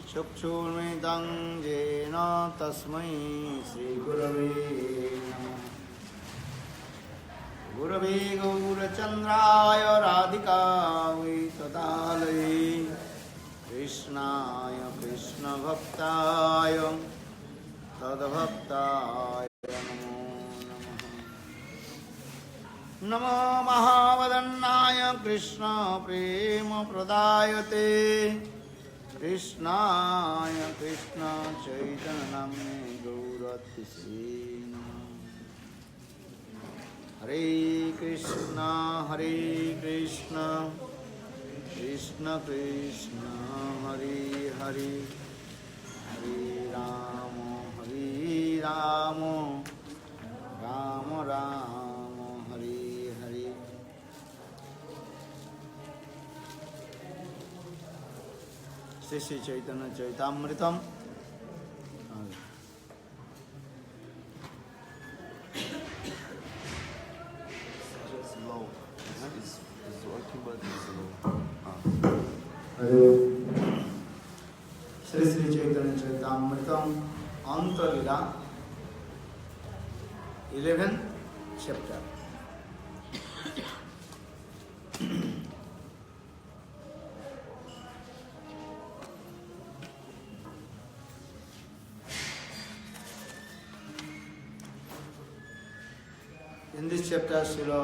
चक्षुर्मिलितं येन तस्मै श्रीगुरवे नमः। गुरवे गौरचन्द्राय राधिकायै तदालये कृष्णाय कृष्णभक्ताय तद्भक्ताय नमो नमः। नमो महावदन्नाय कृष्ण प्रेम प्रदायते कृष्णाय कृष्ण चैतन्य नाम्ने गौरतिसे हरे Krishna Krishna Krishna Hare Hare Hare Ram Ram Ram Hare Hare. Shri Shri Chaitanya चैतामृतम Shri Shri Chaitanya चैतामृतम अंतलीला 11th chapter। In this chapter, Srila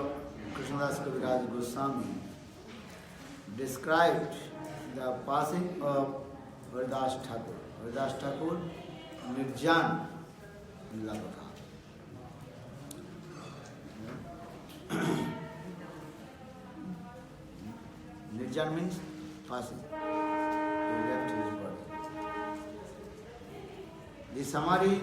Krishnadas Kaviraj Goswami described the passing of Haridas Thakur. Haridas Thakur, Nirjan Lavaka. Nirjan means passing. He left his body. The summary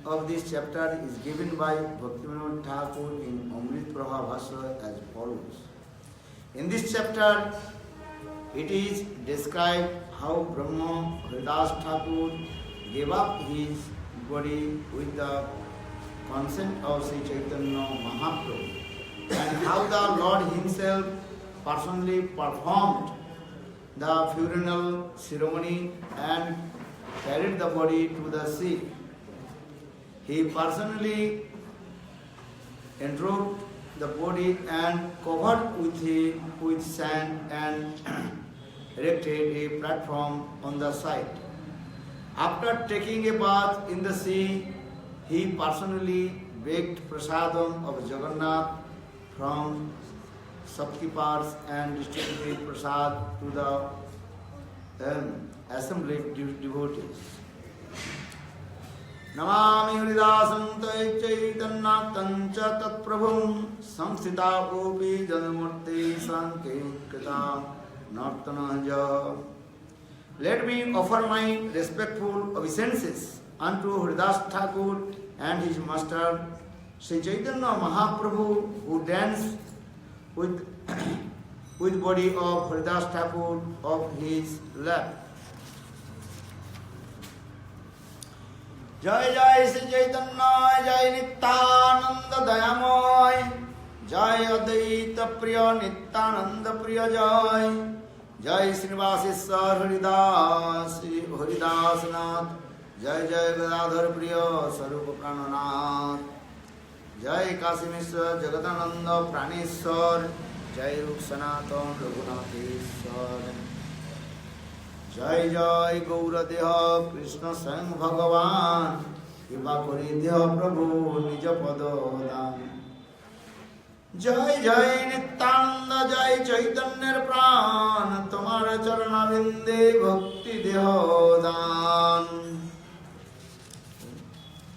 of this chapter is given by Bhaktivinoda Thakur in Amrit Prabha Bhasha as follows. In this chapter, it is described how Brahma Haridas Thakur gave up his body with the consent of Sri Chaitanya Mahaprabhu, and how the Lord himself personally performed the funeral ceremony and carried the body to the sea. He personally enrobed the body and covered with sand and erected a platform on the side. After taking a bath in the sea, he personally baked prasadam of Jagannath from shopkeepers and distributed prasad to the assembled devotees. Namami हरिदासं चैतन्यं च तत्प्रभुं संस्थिता गोपी जनमूर्ति संकीर्तिता नर्तनज। Let me offer my respectful obeisances unto Haridas Thakur and his master Sri Chaitanya Mahaprabhu, who danced with body of Haridas Thakur of his lap. जय जय श्री चैतन्य जय नित्यानंद दयामय जय अद्वैत प्रिय नित्यानंद प्रिय जय जय श्रीनिवासेश्वर हरिदासनाथ जय जय गदाधर प्रिय स्वरूप प्राणनाथ जय काशी मिश्र जगदानंद प्राणेश्वर जय रूप सनातन रघुनाथेश्वर जय जय गौरदेह कृष्ण स्वयं भगवान कृपा करि देह प्रभु निज पद दान। जय जय नित्यानंद जय चैतन्य प्राण तुम्हार चरणाविंदे भक्ति देह दान।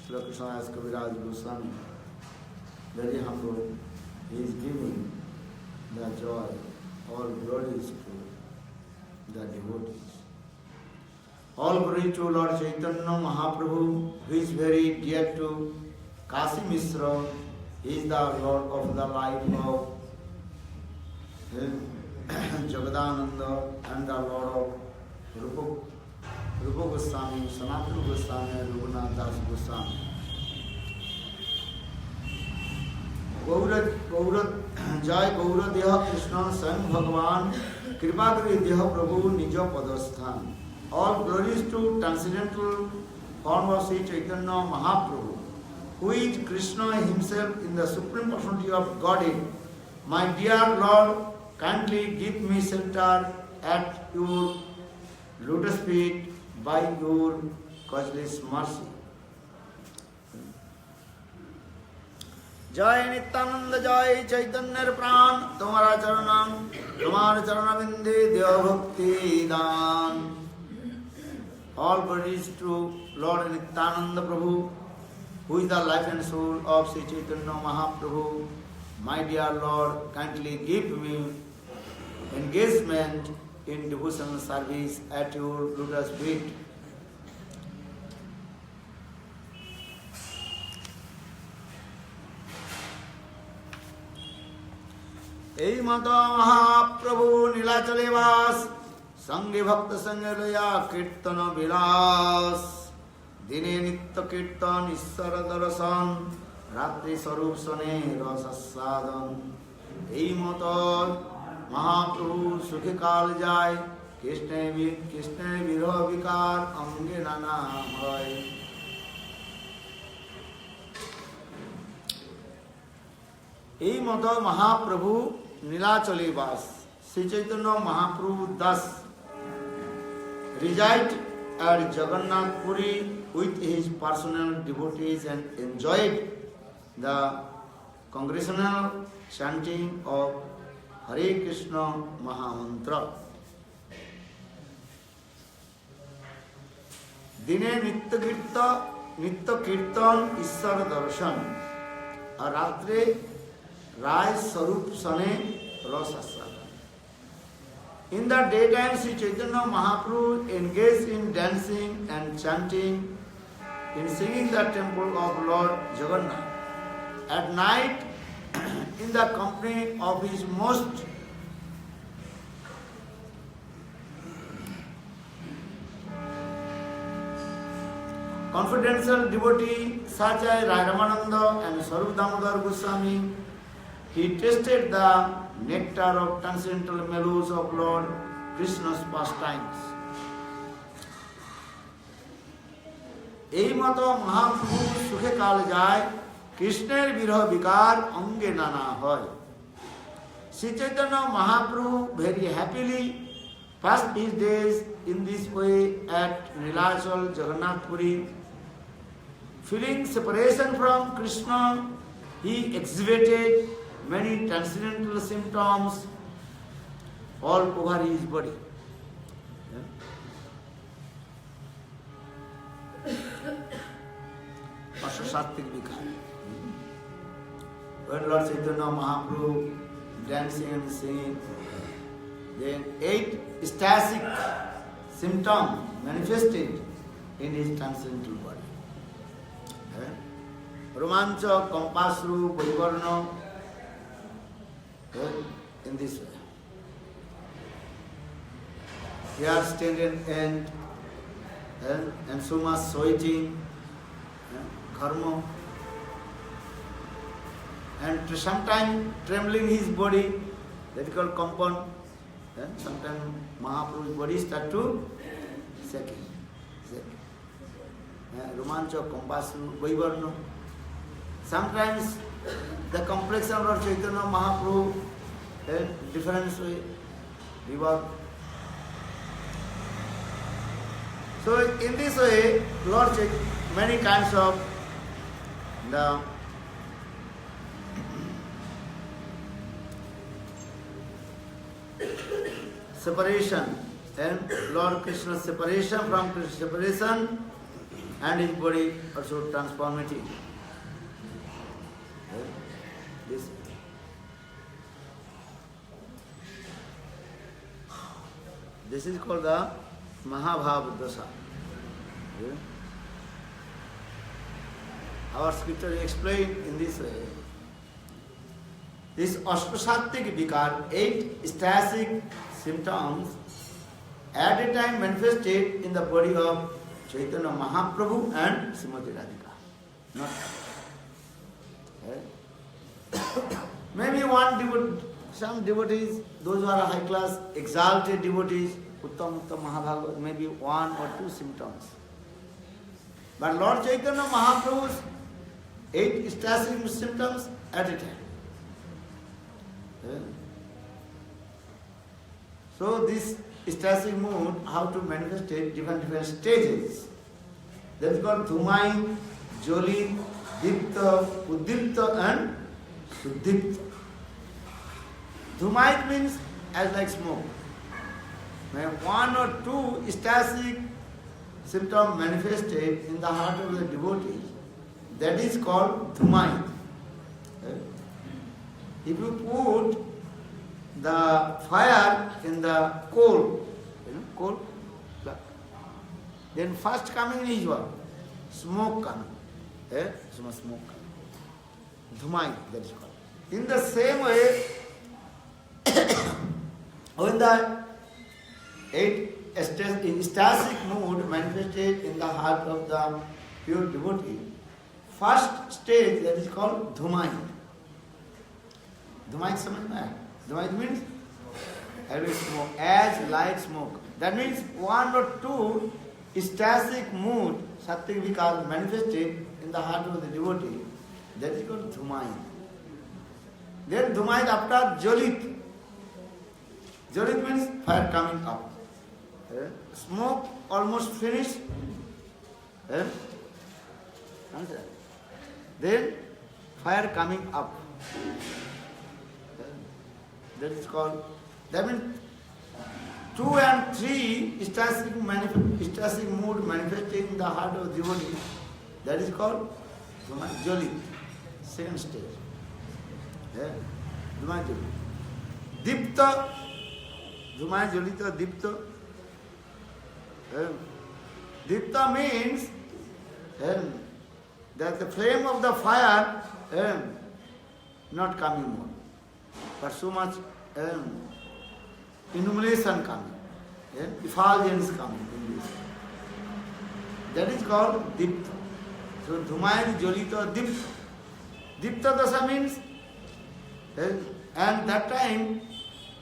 श्री कृष्णदास कविराज Goswami very humble, he is giving the joy all glories to the devotees. All glory to Lord Chaitanya Mahaprabhu, who is very dear to Kashi Mishra. He is the Lord of the life of Jagadananda and the Lord of Rupa Goswami, Sanatana Goswami and Raghunath Das Goswami. जय गौर देह कृष्ण स्वयं भगवान कृपा करि देह प्रभु निज पदस्थान। All glories to transcendental form of Sri Chaitanya Mahaprabhu, who is Krishna himself in the supreme personality of Godhead. My dear Lord, kindly give me shelter at your lotus feet by your causeless mercy. जय नित्यानंद जय चैतन्य प्राण तुम्हारा चरण बिंदे देव भक्ति दान. All glories to Lord Nityananda Prabhu, who is the life and soul of Sri Chaitanya Mahaprabhu. My dear Lord, kindly give me engagement in devotional service at your lotus feet. এই মত মহাপ্রভু নীলাচলে বাস, সঙ্গে ভক্ত সঙ্গে লয়া কীর্তন বিলাস. দিনে নিত্য কীর্তন ঈশ্বর দর্শন, রাত্রি স্বরূপ শনে রসাস্বাদন. এই মত মহাপ্রভু সুখে কাল যায়, কৃষ্ণের বিরহ বিকার অঙ্গে নানা হয়. এই মত মহাপ্রভু নীলাচলে বাস. Shri Chaitanya Mahaprabhu Das reside at Jagannath Puri with his personal devotees and enjoyed the congregational chanting of Hare Krishna Mahamantra. দিনে নিত্য কীর্তন ঈশ্বর দর্শন, আর রাত্রে রায় স্বরূপ সনে রস আস্বাদন. In the daytime, Sri Chaitanya Mahaprabhu engaged in dancing and chanting, in singing the temple of Lord Jagannath. At night, in the company of his most confidential devotee such as Rai Ramananda and Swarup Damodar Goswami, he tasted the nectar of transcendental mellows of Lord Krishna's pastimes. এই মত মহাপ্রভু সুখে কাল যায়, কৃষ্ণের বিরহ বিকার অঙ্গে নানা হয়. Sri Chaitanya Mahaprabhu very happily passed his days in this way at Nilachal Jagannath Puri. Feeling separation from Krishna, he exhibited many transcendental symptoms all over his body. Ashasattik vikar. When Lord Chaitanya Mahaprabhu dancing and singing, then 8 ecstatic symptoms manifested in his transcendental body. Romancha, Kompasru, Parivarna, in this way. Hair stained and so much sweating, karma, and sometimes trembling his body, that is called kampan. Sometimes Mahaprabhu's body start to shaking. Romancha, Kompasru, Vaivarna. Sometimes the complexion of Chaitanya Mahaprabhu different way, rework. So in this way, Lord many kinds of the separation, and Lord Krishna's separation from Krishna's separation, and his body also transformative. This is called the Mahabhava Dasa. Our scripture explained in this way. This Ashtasattik Vikar, 8 ecstatic symptoms, at a time manifested in the body of Chaitanya Mahaprabhu and Srimati Radhika. Not maybe some devotees, those who are high class, exalted devotees, Uttam Mahabhagavad, maybe 1 or 2 symptoms. But Lord Chaitanya Mahaprabhu's 8 ecstatic symptoms at a time. So this ecstatic mood, how to manifest it, different stages. That is called Dhumai, Joli, Dipta, Uddipta and Suddipta. Dhumai means as like smoke. When 1 or 2 ecstatic symptom manifested in the heart of the devotee, that is called Dhumai. If you put the fire in the coal, coal, then first coming is what? Smoke coming. Smoke coming. Dhumai, that is called. In the same way, when the 8 ecstatic mood manifested in the heart of the pure devotee, first stage that is called Dhumai. Dhumai means every smoke, as light smoke. That means 1 or 2 ecstatic mood, sattvic vikas manifested in the heart of the devotee. That is called Dhumai. Then Dhumai after Jolit. Jolit means fire coming up. Smoke almost finished. Then fire coming up. That is called, that means 2 and 3 ecstatic mood manifesting in the heart of devotee. That is called Joli, second stage. Dhumai Joli. Dipta, Dhumai Jolita Dipta. Dipta means that the flame of the fire not coming more, but so much illumination coming, effulgence coming in this. That is called Dipta. So Dhumai Jolita Dipta. Dipta Dasa means, and that time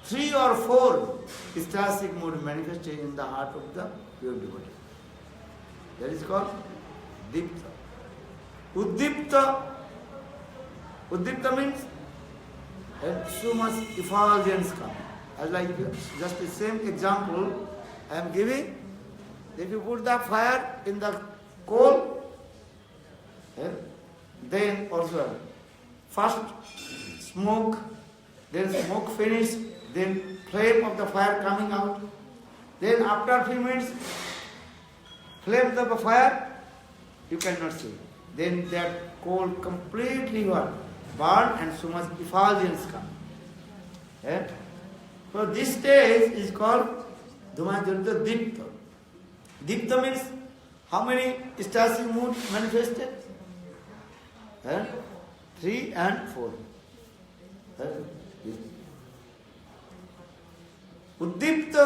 3 or 4 ecstatic mood manifested in the heart of the pure devotee. That is called Dipta. Uddipta. Uddipta means so much effulgence coming. As like just the same example I am giving. If you put the fire in the coal, then also first smoke, then smoke finished, then flame of the fire coming out. Then after a few minutes, flame of the fire you cannot see. Then that coal completely what? Burn and so much effulgence come. So this stage is called Dhumai Jolita Dipta. Dipta means how many ecstatic mood manifested? 3 and 4. Uddipta,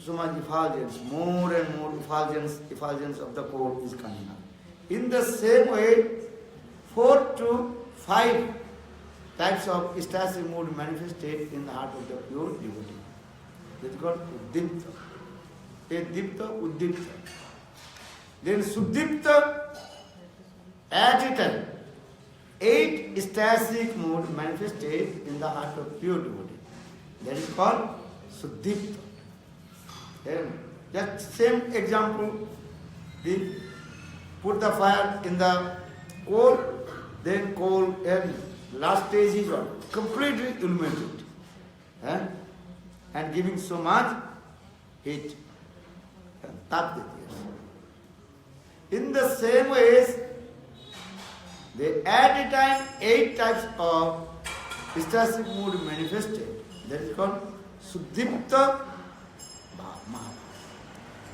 so much effulgence, more and more effulgence of the coal is coming out. In the same way, 4 to 5 types of ecstatic mood manifested in the heart of the pure devotee. That is called Uddipta. Dipta, Uddipta. Then Suddipta, at a time, 8 ecstatic mood manifested in the heart of pure devotee. That is called Suddipta. Then, just same example, put the fire in the coal, then coal and last stage is what? Completely illuminated. And giving so much heat. In the same ways, they at a time 8 types of ecstatic mood manifested. That is called Suddipta Mahabhav.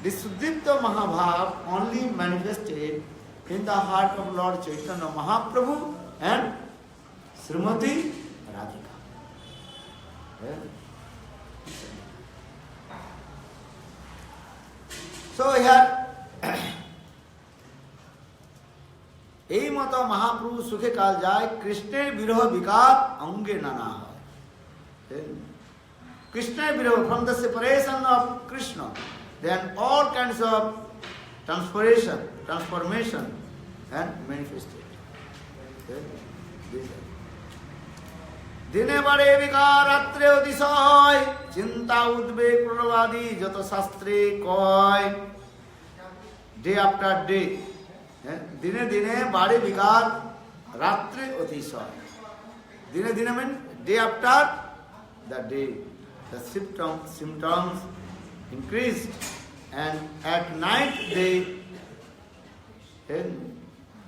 This Suddipta Mahabhav only manifested in the heart of Lord Chaitanya Mahaprabhu and Srimati Radhika. So here, এই মত মহাপ্রভু সুখে কাল যায় কৃষ্ণের বিরহ বিকার অঙ্গে নানা হয়। Krishna Viraha, from the separation of Krishna, then all kinds of transformation and manifestation. দিনে বাড়ে বিকার রাত্রে অতিশয় চিন্তা উদ্বেগ প্রলবাদী যত শাস্ত্রে কয় ডে আফটার ডে দিনে দিনে বাড়ে বিকার রাত্রে অতিশয় দিনে দিনে mean day after the day the symptoms increased and at night they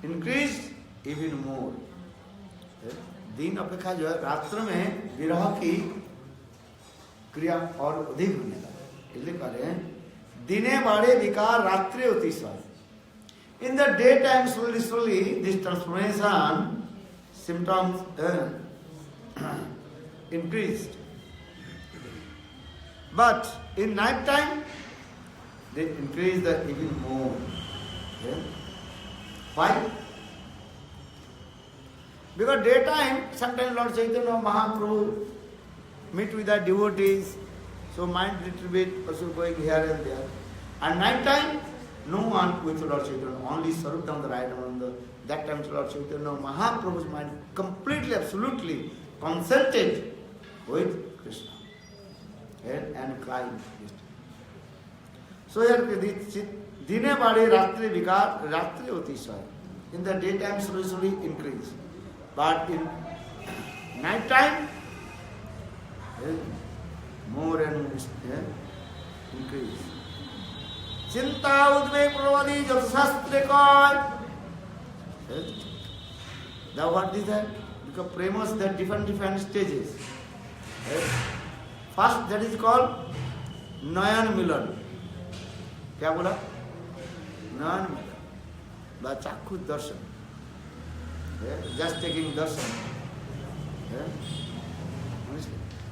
increased even more. दिन अपेक्षा जो है रात्र में विरह की क्रिया और अधिक होने लगा इसलिए कह रहे हैं दिने बाड़े विकार रात्रि अतिशय. In the daytime slowly this transformation symptoms increased, but in night time they increase the even more. Why? Because daytime, sometimes Lord Chaitanya Mahaprabhu meet with the devotees, so mind little bit also going here and there. And night time, no one with Lord Chaitanya, only Sarupdam, the Radhananda. That time Lord Chaitanya Mahaprabhu's mind completely, absolutely concentrated with Krishna and crying Krishna. So here, Dine Bade Ratri Vikar, Ratri Otishay. In the daytime, slowly increase. But in night time, more and more increase. Chinta udve pravadi jat shastre koi. Now what is that? Because premas, there are different stages. First, that is called Nayan Milan. क्या बोला? Nayan Milan. By Chakku Darshan. Just taking darshan.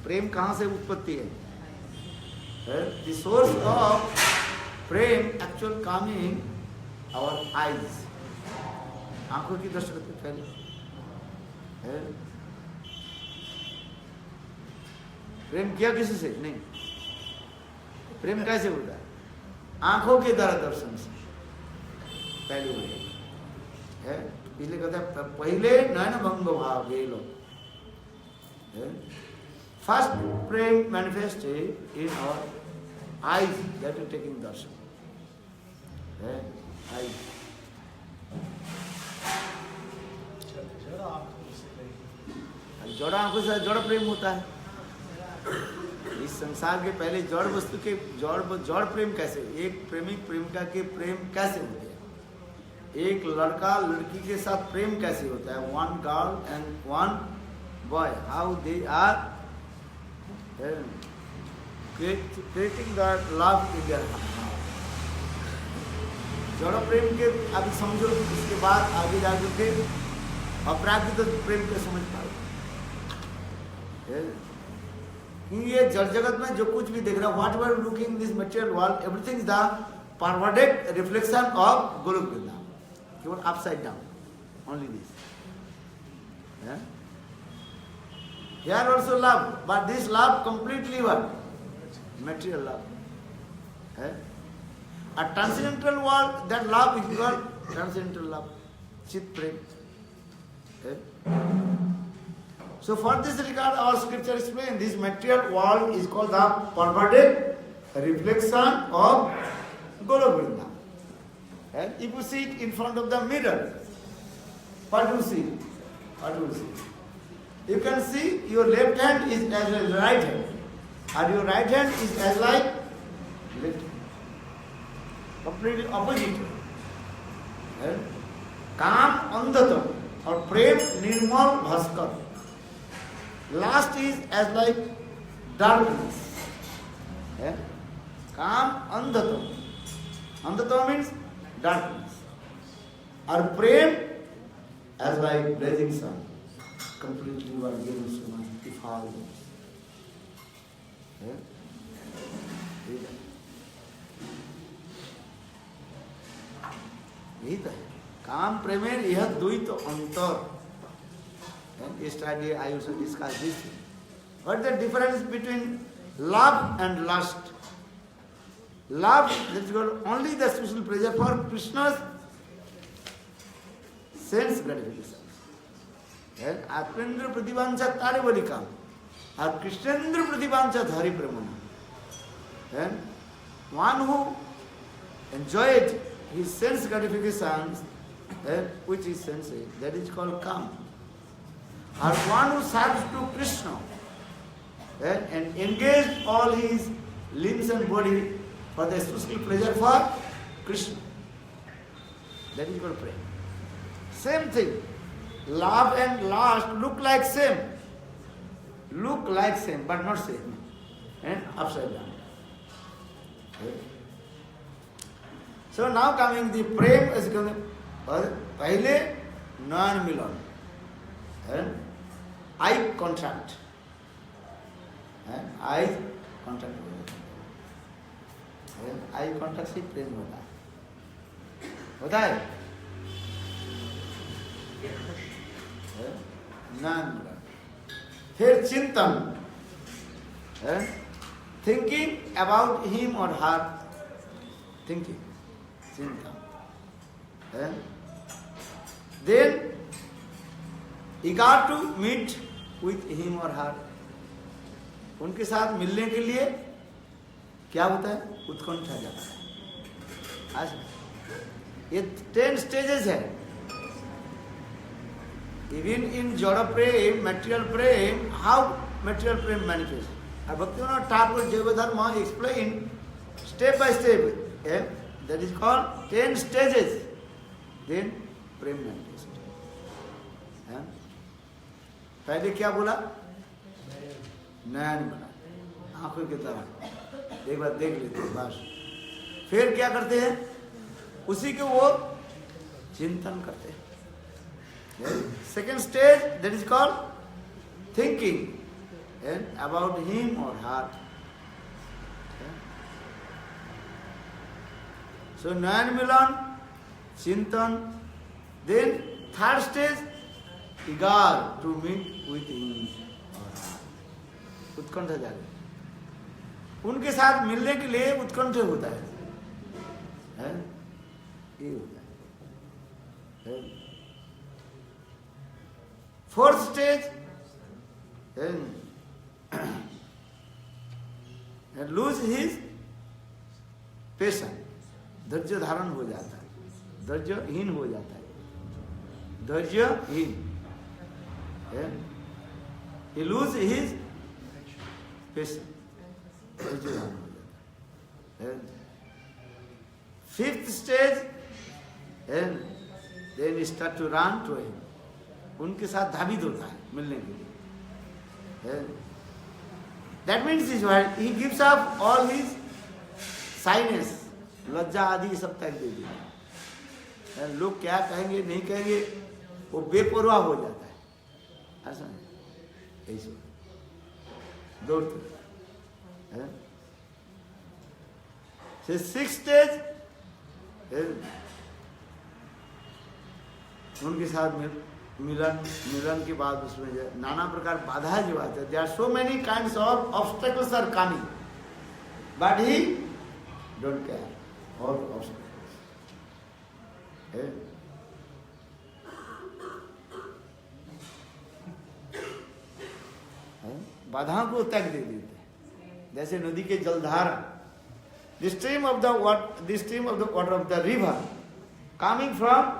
प्रेम कहाँ से उत्पत्ति है? The source of Prem actual coming our eyes. आंखों की दृष्टि करते पहले. प्रेम किया किसी से? नहीं. प्रेम कैसे होता है? आंखों के द्वारा दर्शन से पहले होता है. इसलिए कहते हैं पहले नयन भंग भाव ये लोग. फर्स्ट प्रेम manifest in our eyes that is taking दर्शन. आईज जड़ आंखों से जड़ प्रेम होता है. इस संसार के पहले जड़ वस्तु के जड़ प्रेम कैसे? एक प्रेमिक प्रेमिका के प्रेम कैसे होते हैं? एक लड़का लड़की के साथ प्रेम कैसे होता है? One girl and one boy, how they are creating the love in their heart. जड़ प्रेम के अभी समझो, उसके बाद आगे जाकर के अपराधित प्रेम के समझ पाओ. ये जड़ जगत में जो कुछ भी देख रहा है, what ever looking this material world, everything is the perverted reflection of Golok Vrindavan. Keep upside down. Only this. Here also love, but this love completely what? Material love. A transcendental world, that love is called transcendental love. Chit prem. So for this regard, our scripture explains this material world is called the perverted reflection of Golok Vrindavan. And if you see it in front of the mirror, what do you see? What do you see? You can see your left hand is as well as right hand, and your right hand is as like left. Completely opposite. Kam Andatam or Prem Nirmal Bhaskar. Last is as like darkness. Kam Andatam. Andatam means darkness. Or Prem as like blazing sun. Completely you are given so much if all this. यही तो है काम प्रेमेर यह द्वैत अंतर. Yesterday I also discussed this. What is the difference between love and lust. Love, that is called only the special pleasure for Krishna's sense gratification. And Atmendra Pratibhancha Tare Balikam. Or Krishnendra Pratibhancha Dhari Pramana. And one who enjoyed his sense gratifications, which is sense, that is called Kam. Or one who serves to Krishna and engaged all his limbs and body for the special pleasure for Krishna. That is called prema. Same thing. Love and lust look like same. Look like same, but not same. And upside down. So now coming the prem is going to pahle non milan and eye contact and eye contact and eye contact से प्रेम होता है non milan. फिर चिंतन thinking about him or her, thinking, chinta. Then eager to meet with him or her. उनके साथ मिलने के लिए क्या होता है? उत्कंठा जाता है. आज ये 10 stages है. Even in Jada Prem, material Prem, how material Prem manifests? Bhaktivinoda Thakur Jayavadharma explained step by step. That is called 10 stages. Then Prem manifests. पहले क्या बोला? नयन बना, आंखों की तरह एक बार देख लेते हैं बस. फिर क्या करते हैं? उसी के वो चिंतन करते हैं. Second stage, that is called thinking about him or her. So Nayan Milan, Chintan. Then third stage, eager to meet with him or her. उत्कंठा जागे. उनके साथ मिलने के लिए उत्कंठ होता है. ये होता है. Fourth stage, and lose his patience. धैर्य धारण हो जाता है, धैर्यहीन हो जाता है, धैर्यहीन. He lose his patience. धैर्य धारण हो जाता है. Fifth stage, and then he start to run to him. उनके साथ धावित होता है मिलने के लिए. That means he gives up all his shyness, लज्जा आदि सब त्याग दे दिया. लोग क्या कहेंगे नहीं कहेंगे वो बेपरवाह हो जाता है. ऐसा नहीं, ऐसे दौड़ते. सिक्स स्टेज, उनके साथ मिलन के बाद उसमें नाना प्रकार बाधा जो आते हैं. There are so many kinds of obstacles are coming, but he don't care all obstacles. बाधाओं को त्याग दे देते हैं. जैसे नदी के जलधारा, the stream of the water of the river coming from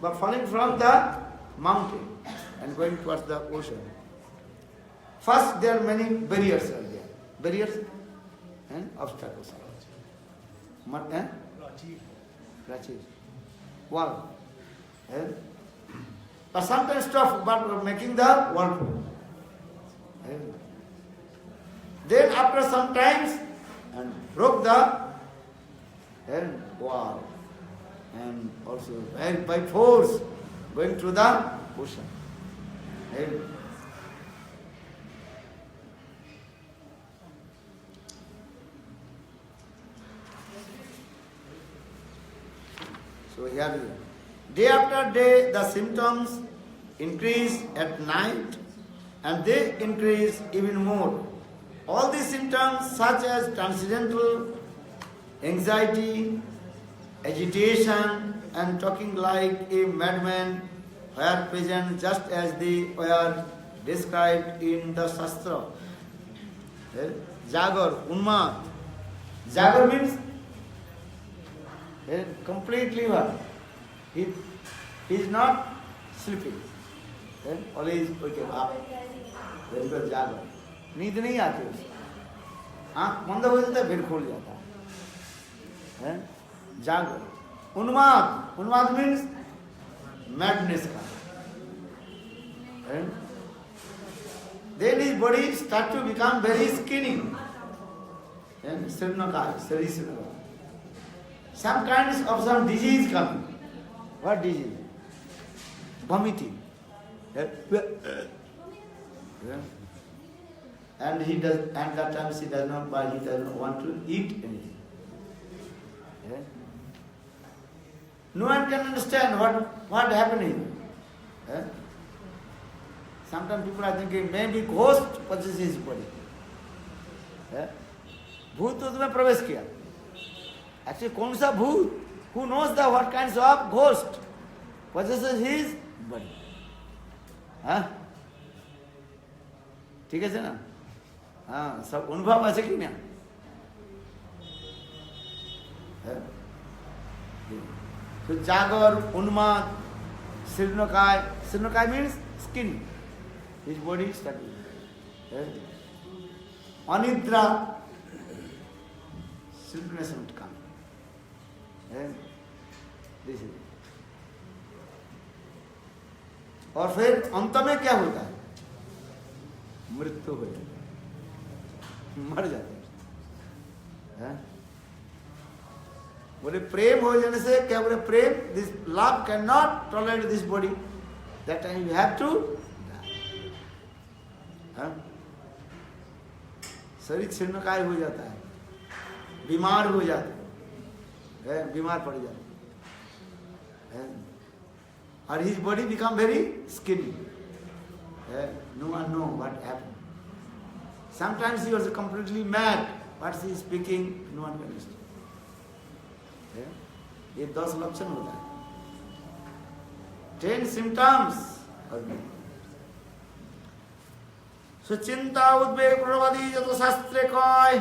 but falling from the mountain and going towards the ocean. First, there are many barriers are there. Barriers and obstacles. Prachir. Wall. But sometimes stop, but making the wall. Then after some times, and broke the wall. And also by force going to the ocean. So here, day after day, the symptoms increase at night, and they increase even more. All these symptoms such as transcendental anxiety, agitation and talking like a madman were present just as they were described in the Shastra. Jagar, Unmad. Jagar means completely what? He is not sleeping. Always waking up. There is a Jagar. नींद नहीं आती उसको, आँख बंद हो जाता है फिर खुल जाता है जागर. उन्माद, उन्माद मीन्स मैडनेस का. Then his body start to become very skinny. Some kinds of some disease coming. What disease? Vomiting. And he does, and that time he does not want to eat anything. No one can understand what happening. Sometimes people are thinking maybe ghost possesses his body. भूत तो तुम्हें प्रवेश किया. Actually कौन सा भूत? Who knows the what kinds of ghost possesses his body? ठीक है ना? हाँ, सब अनुभव ऐसे कि नहीं? तो जागर, उन्माद, Sirnakai means skin. His body is studying. Anidra, sleepiness will come. This is it. और फिर अंत में क्या होता है? मृत्यु हो जाती है, मर जाते हैं. बोले प्रेम हो जाने से क्या बोले? प्रेम, this love can not tolerate this body, that time you have to die. शरीर छिन्नकाय हो जाता है, बीमार हो जाते हैं, बीमार पड़ जाते हैं, और his body become very skinny. No one know what happened. Sometimes he was completely mad. What he is speaking, no one can understand. ये 10 लक्षण होता है. 10 symptoms. सुचिंता उद्वेग प्रवादी जो शास्त्रे कय.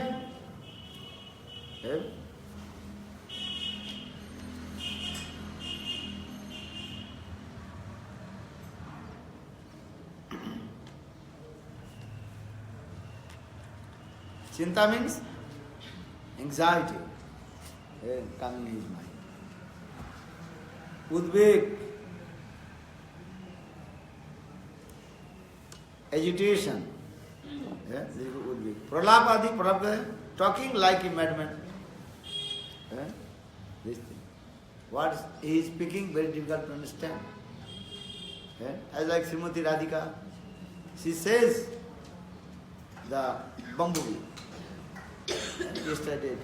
Chinta means anxiety coming in his mind. Udvek, agitation. This is udvek. Pralap adi, talking like a madman. This thing. What he is speaking, very difficult to understand. As like Srimati Radhika, she says the bumblebee. Yesterday,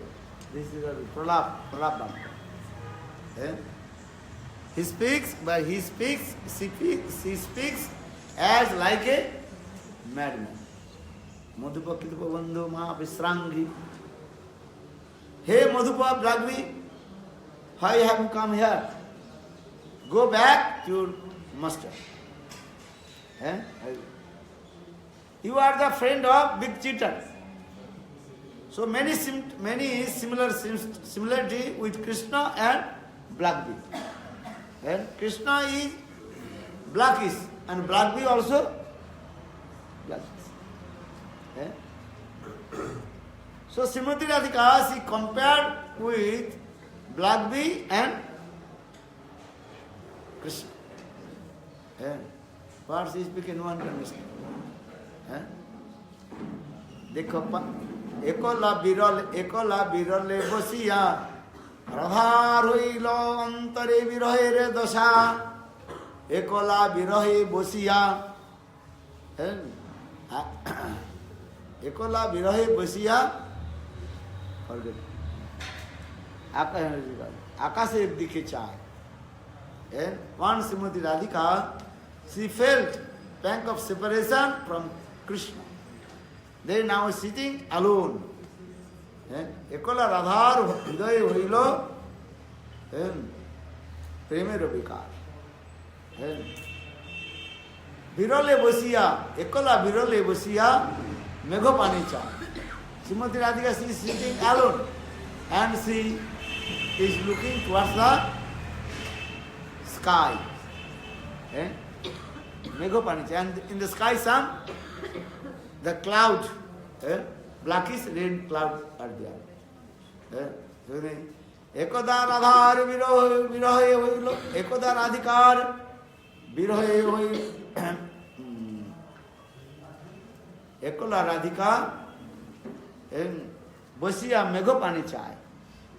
this is a pralap. He speaks, but she speaks as like a madman. Madhupa Kitupa Bandhu Maha Visrangi. Hey Madhupa Bragvi, why have you come here? Go back to your master. You are the friend of big cheater. So many similarity with Krishna and Black Bee. And Krishna is blackish and Black Bee also blackish. So Srimati Radhika, she compared with Black Bee and Krishna. What she is speaking, no one can understand. देखो एकला बिरले बसिया प्रभार हईल अंतरे विरहे रे दशा. एकला विरहे बसिया, एकला विरहे बसिया आकाशे दिखे चाय. One Srimati Radhika, she felt pang of separation from Krishna. they now sitting alone. Ekola Radhar Hriday Hoilo Premer Vikar. Birole Bosiya, Ekola Birole Bosiya, Megopanicha. Srimati Radhika, she is sitting alone and she is looking towards the sky. Megopanicha. And in the sky, some the cloud, blackish rain clouds are there. Ekoda Radhar Virohe Hoilo, Ekoda Radhikar Virohe Hoilo. Ekola Radhika Bosiya Megopanicha.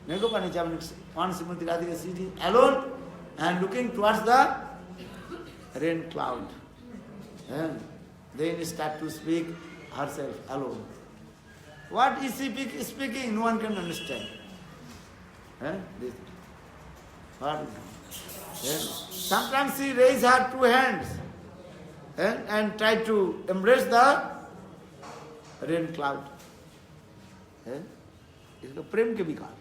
Megopanicha means one Srimati Radhika sitting alone and looking towards the rain cloud. Then start to speak herself alone. What is she speaking? No one can understand. Sometimes she raises her two hands and try to embrace the rain cloud. इसको प्रेम के विकार.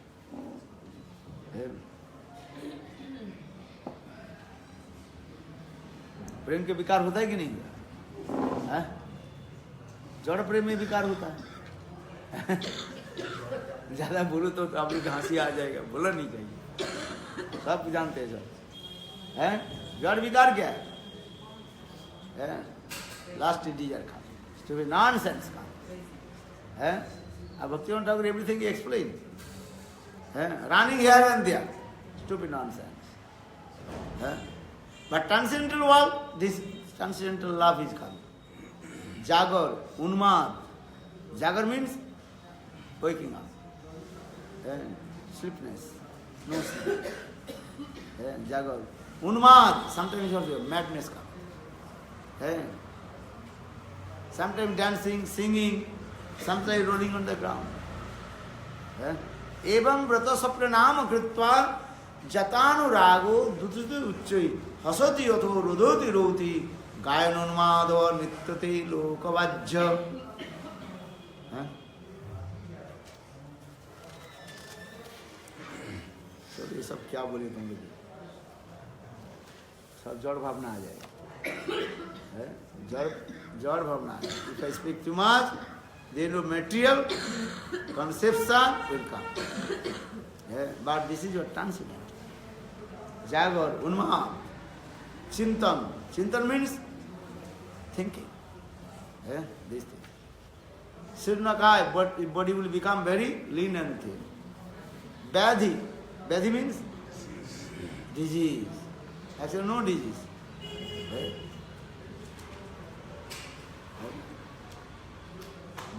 प्रेम के विकार होता है कि नहीं? जड़ प्रेम में विकार होता है. ज्यादा बोलो तो आप लोग हंसी आ जाएगा. बोला नहीं चाहिए. सब जानते हैं सब. जड़ विकार क्या है? लास्ट इंटीजर का स्टूपिड नॉनसेंस का. Bhaktivinoda Thakur everything he explained. Running here and there. Stupid nonsense. But transcendental world, this transcendental love is coming. Jagar, Unmad. Jagar means waking up. Sleepness. No sleep. Jagar. Unmad, sometimes also madness comes. Sometimes dancing, singing, sometimes rolling on the ground. Evam vrata sapna nama kritva jatanurago dutute uchchai hasati yatho rodoti roti gayanonmadava nityate lokavajja. तो ये सब क्या बोले तुम लोग? सब जड़ भावना आ जाएगा. जड़ भावना. If I speak too much, then no material conception will come. But this is your transcendent. Jagar, Unma, Chintan. Chintan means thinking. This thing. Sirnakai, but body will become very lean and thin. Vyadhi. Vyadhi means disease. Actually, no disease.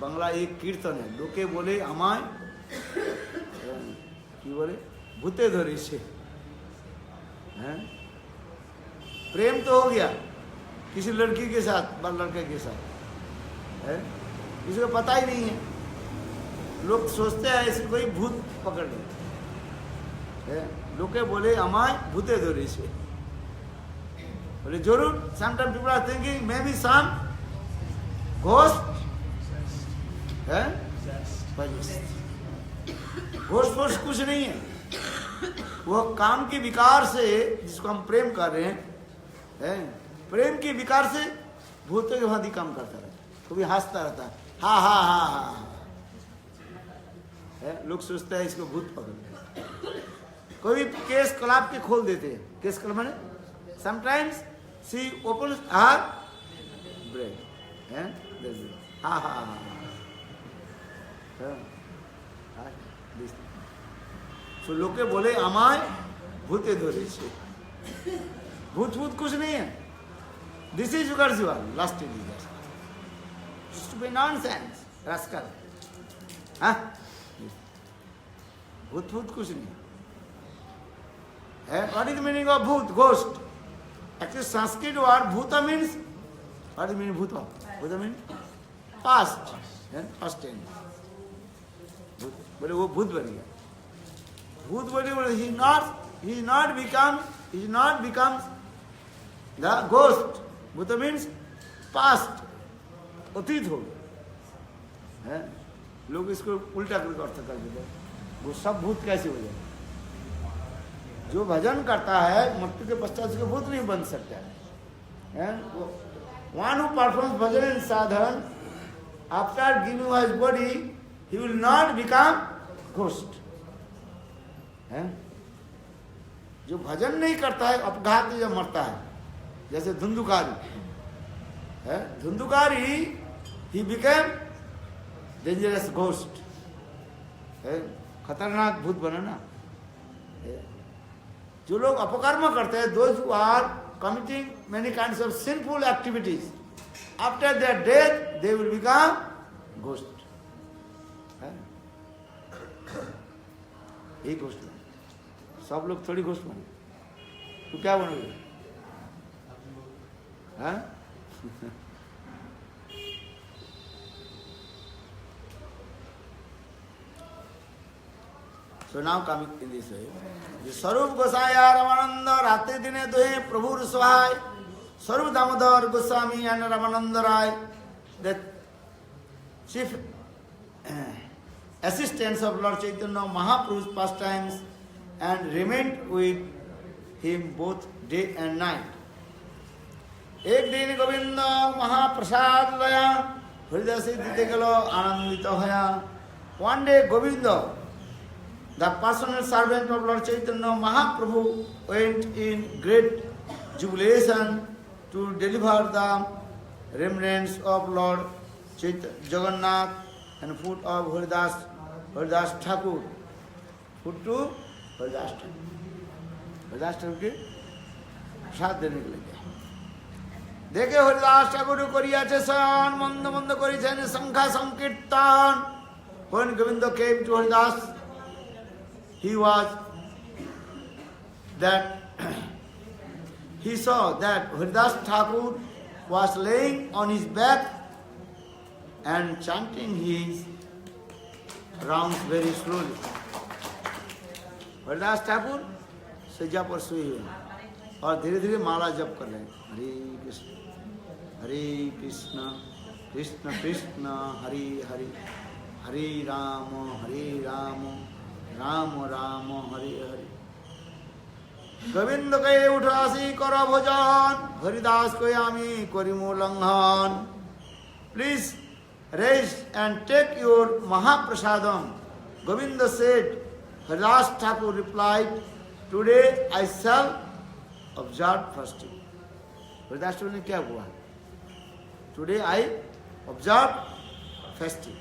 Bangla एक कीर्तन है. लोके बोले আমায় কি बोले भूते धरे से. प्रेम तो हो गया किसी लड़की के साथ, बाल लड़के के साथ. किसी को पता ही नहीं है. लोग सोचते हैं ऐसे कोई भूत पकड़ ले. लोके बोले আমায় भूते धरे से. बोले जरूर. Sometimes people are thinking maybe some ghost. Ghosh फोष कुछ नहीं है. वो काम के विकार से जिसको हम प्रेम कर रहे हैं, प्रेम के विकार से भूतों के भांति काम करता रहता है. कभी हंसता रहता है. हा हा हा हा. लोग सोचते हैं इसको भूत पकड़. कोई केस कलाप के खोल देते हैं. केस कलाप माने समटाइम्स सी ओपन्स हर ब्रेन. हा हा हा. तो लोके बोले আমায় भूते धरेছে. भूत भूत कुछ नहीं है. दिस इज युगर्जीवाल last integer. Stupid nonsense rascal. भूत भूत कुछ नहीं है. What is the meaning of भूत? घोस्ट. एक्चुअली संस्कृत वर्ड भूता मीन्स, व्हाट इज मीनिंग भूता? भूता मीन पास्ट. First tense. बोले वो भूत बन गया. भूत बोले he not becomes the ghost. Bhuta means past. अतीत हो गया. है? लोग इसको उल्टा अर्थ कर देते हैं, वो सब भूत कैसे हो जाए? जो भजन करता है मृत्यु के पश्चात उसके भूत नहीं बन सकता है? One who performs bhajan and sadhan, after giving his body, he will not become ghost. है? जो भजन नहीं करता है अपघात जब मरता है, जैसे धुंधुकारी है, Dhundhukari he became dangerous ghost, है? खतरनाक भूत बना ना। जो लोग अपकर्म करते हैं, those who are committing many kinds of sinful activities, after their death they will become ghost. यही घोस्ट बने, सब लोग थोड़ी घोस्ट बने। तो क्या बनोगे? So now coming in this way, the Sarup Gosaya Ramananda Rate Dine Dohe Prabhu Rusvai, Sarup Damodar Goswami and Ramananda Rai, the chief assistants of Lord Chaitanya Mahaprabhu's pastimes, and remained with him both day and night. एक दिन गोविंद महाप्रसाद लया हृदय से दीते गलो आनंदित होया. One day Govinda, the personal servant of Lord Chaitanya Mahaprabhu, went in great jubilation to deliver the remnants of Lord Jagannath and food of Haridas Thakur. Food to Haridas Thakur. Haridas Thakur के प्रसाद देने के लिए देखे हरिदास ठाकुर करियाছে শয়ন মন্দ মন্দ করিছেন সংখ্যা সংকীর্তন. When Govinda came to Haridas, he saw that Haridas Thakur was laying on his back and chanting his rounds very slowly. Haridas Thakur सज्जा पर सोए हुए और धीरे धीरे माला जप कर रहे हैं. हरे कृष्ण कृष्ण कृष्ण हरे हरे हरे राम राम राम हरे हरे. गोविंद के उठासी कर भोजन हरिदास को आमी करिमो लंघन. Please raise and take your Mahaprasadam. Govinda said. Haridas Thakur replied, today I shall observe fasting. Haridas Thakur ने क्या हुआ? Today I observe fasting.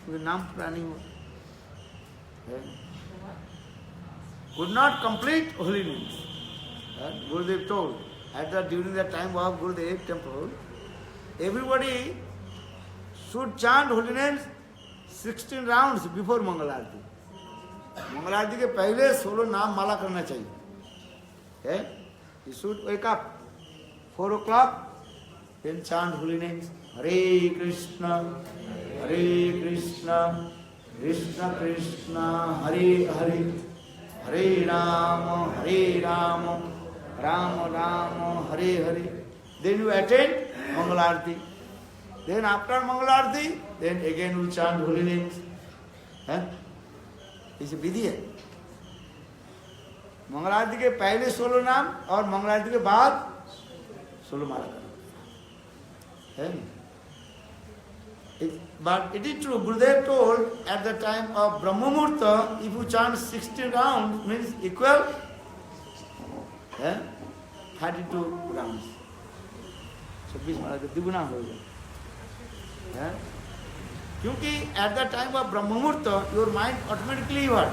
क्योंकि नाम पुरानी हो, could not complete holiness. Gurudev told during the time of Gurudev temple, everybody should chant holiness 16 rounds before Mangal Aarti. Mangal Aarti के पहले 16 नाम माला करना चाहिए. You should wake up 4 o'clock, then chant holy names. Hare Krishna, Krishna Krishna, Hare Hare, Hare Rama, Rama Rama, Hare Hare. Then you attend Mangal Aarti. Then after Mangal Aarti, then again you chant holy names. इसे विधि है. मंगल आरती के पहले 16 नाम और मंगल आरती के बाद 16 माला करना. But it is true, Gurudev told at the time of Brahma Murta, if you chant 60 rounds, means equal 32 rounds. 26 माला का दुगुना हो गया. क्योंकि at the time of Brahma Murta, your mind automatically what?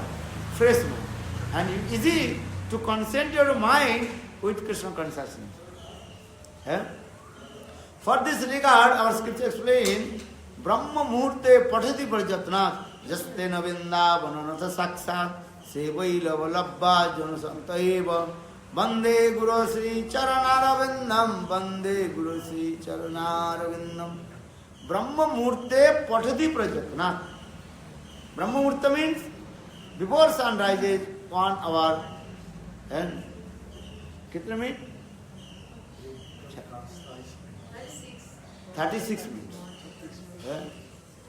Fresh mind. And it is easy to concentrate your mind with Krishna consciousness. For this regard, our scripture explains, Brahma Murte Patati Parjatnat Jaste Navinda Vananatha Saksat Sevai Lavalabba Janasantaiva Bande Guru Sri Charanaravindam Bande Guru Sri Charanaravindam. Brahma Murte Patati Parjatnat. Brahma Murta means before sun rises 1 hour and कितने minute? 36 minutes.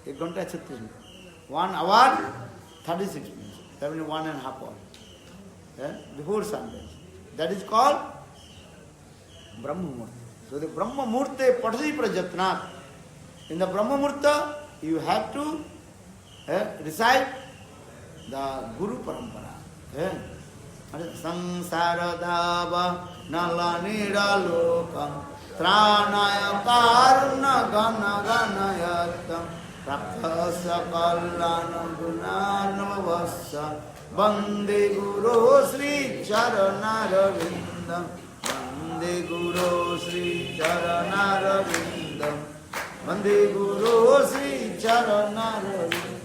1 घंटा 36 minute, 1 hour 36 minutes, that means 1.5 hours. Before sunrise. That is called Brahma Murta. So the Brahma Murta Patati Prajatnat. In the Brahma Murta, you have to recite the Guru Parampara. Samsaradava Nalanira Lokam Tranaya Karuna Gana Ganayatam Prakasa Kalana Gunarnavasa Vande Guru Sri Charanarvindam Vande Guru Sri Charanarvindam Vande Guru Sri Charanarvindam.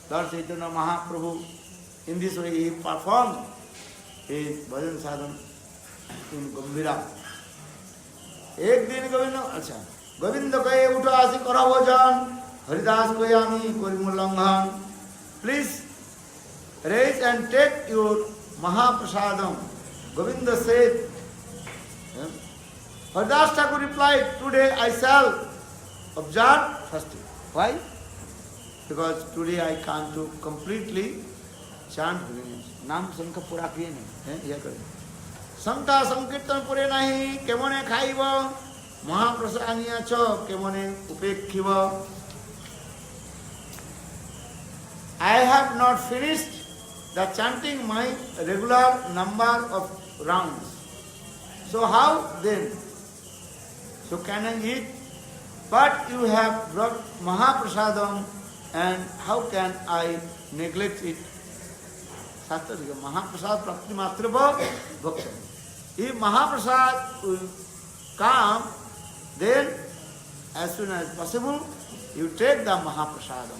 Lord Chaitanya Mahaprabhu, in this way he performed his bhajan sadhana in Gambhira. एक दिन गोविंद कहे उठो आसी करो भोजन, हरिदास कहे आमी करी उल्लंघन. Please raise and take your Mahaprasadam. Govinda said. Haridas Thakur replied, today I shall observe fasting. Why? Because today I can't do completely chant holy names. नाम संख्या पूरा किए नहीं, यह करें. संख्या संकीर्तन पूरे नहीं, केमने खाइब, महाप्रसाद छ, केमने उपेक्षिब. I have not finished the chanting my regular number of rounds. So how then? So can I eat? But you have brought Mahaprasadam, and how can I neglect it? Shastra says, Mahaprasad Prakti Matrava Bhakti. If Mahaprasad will come, then as soon as possible, you take the Mahaprasadam.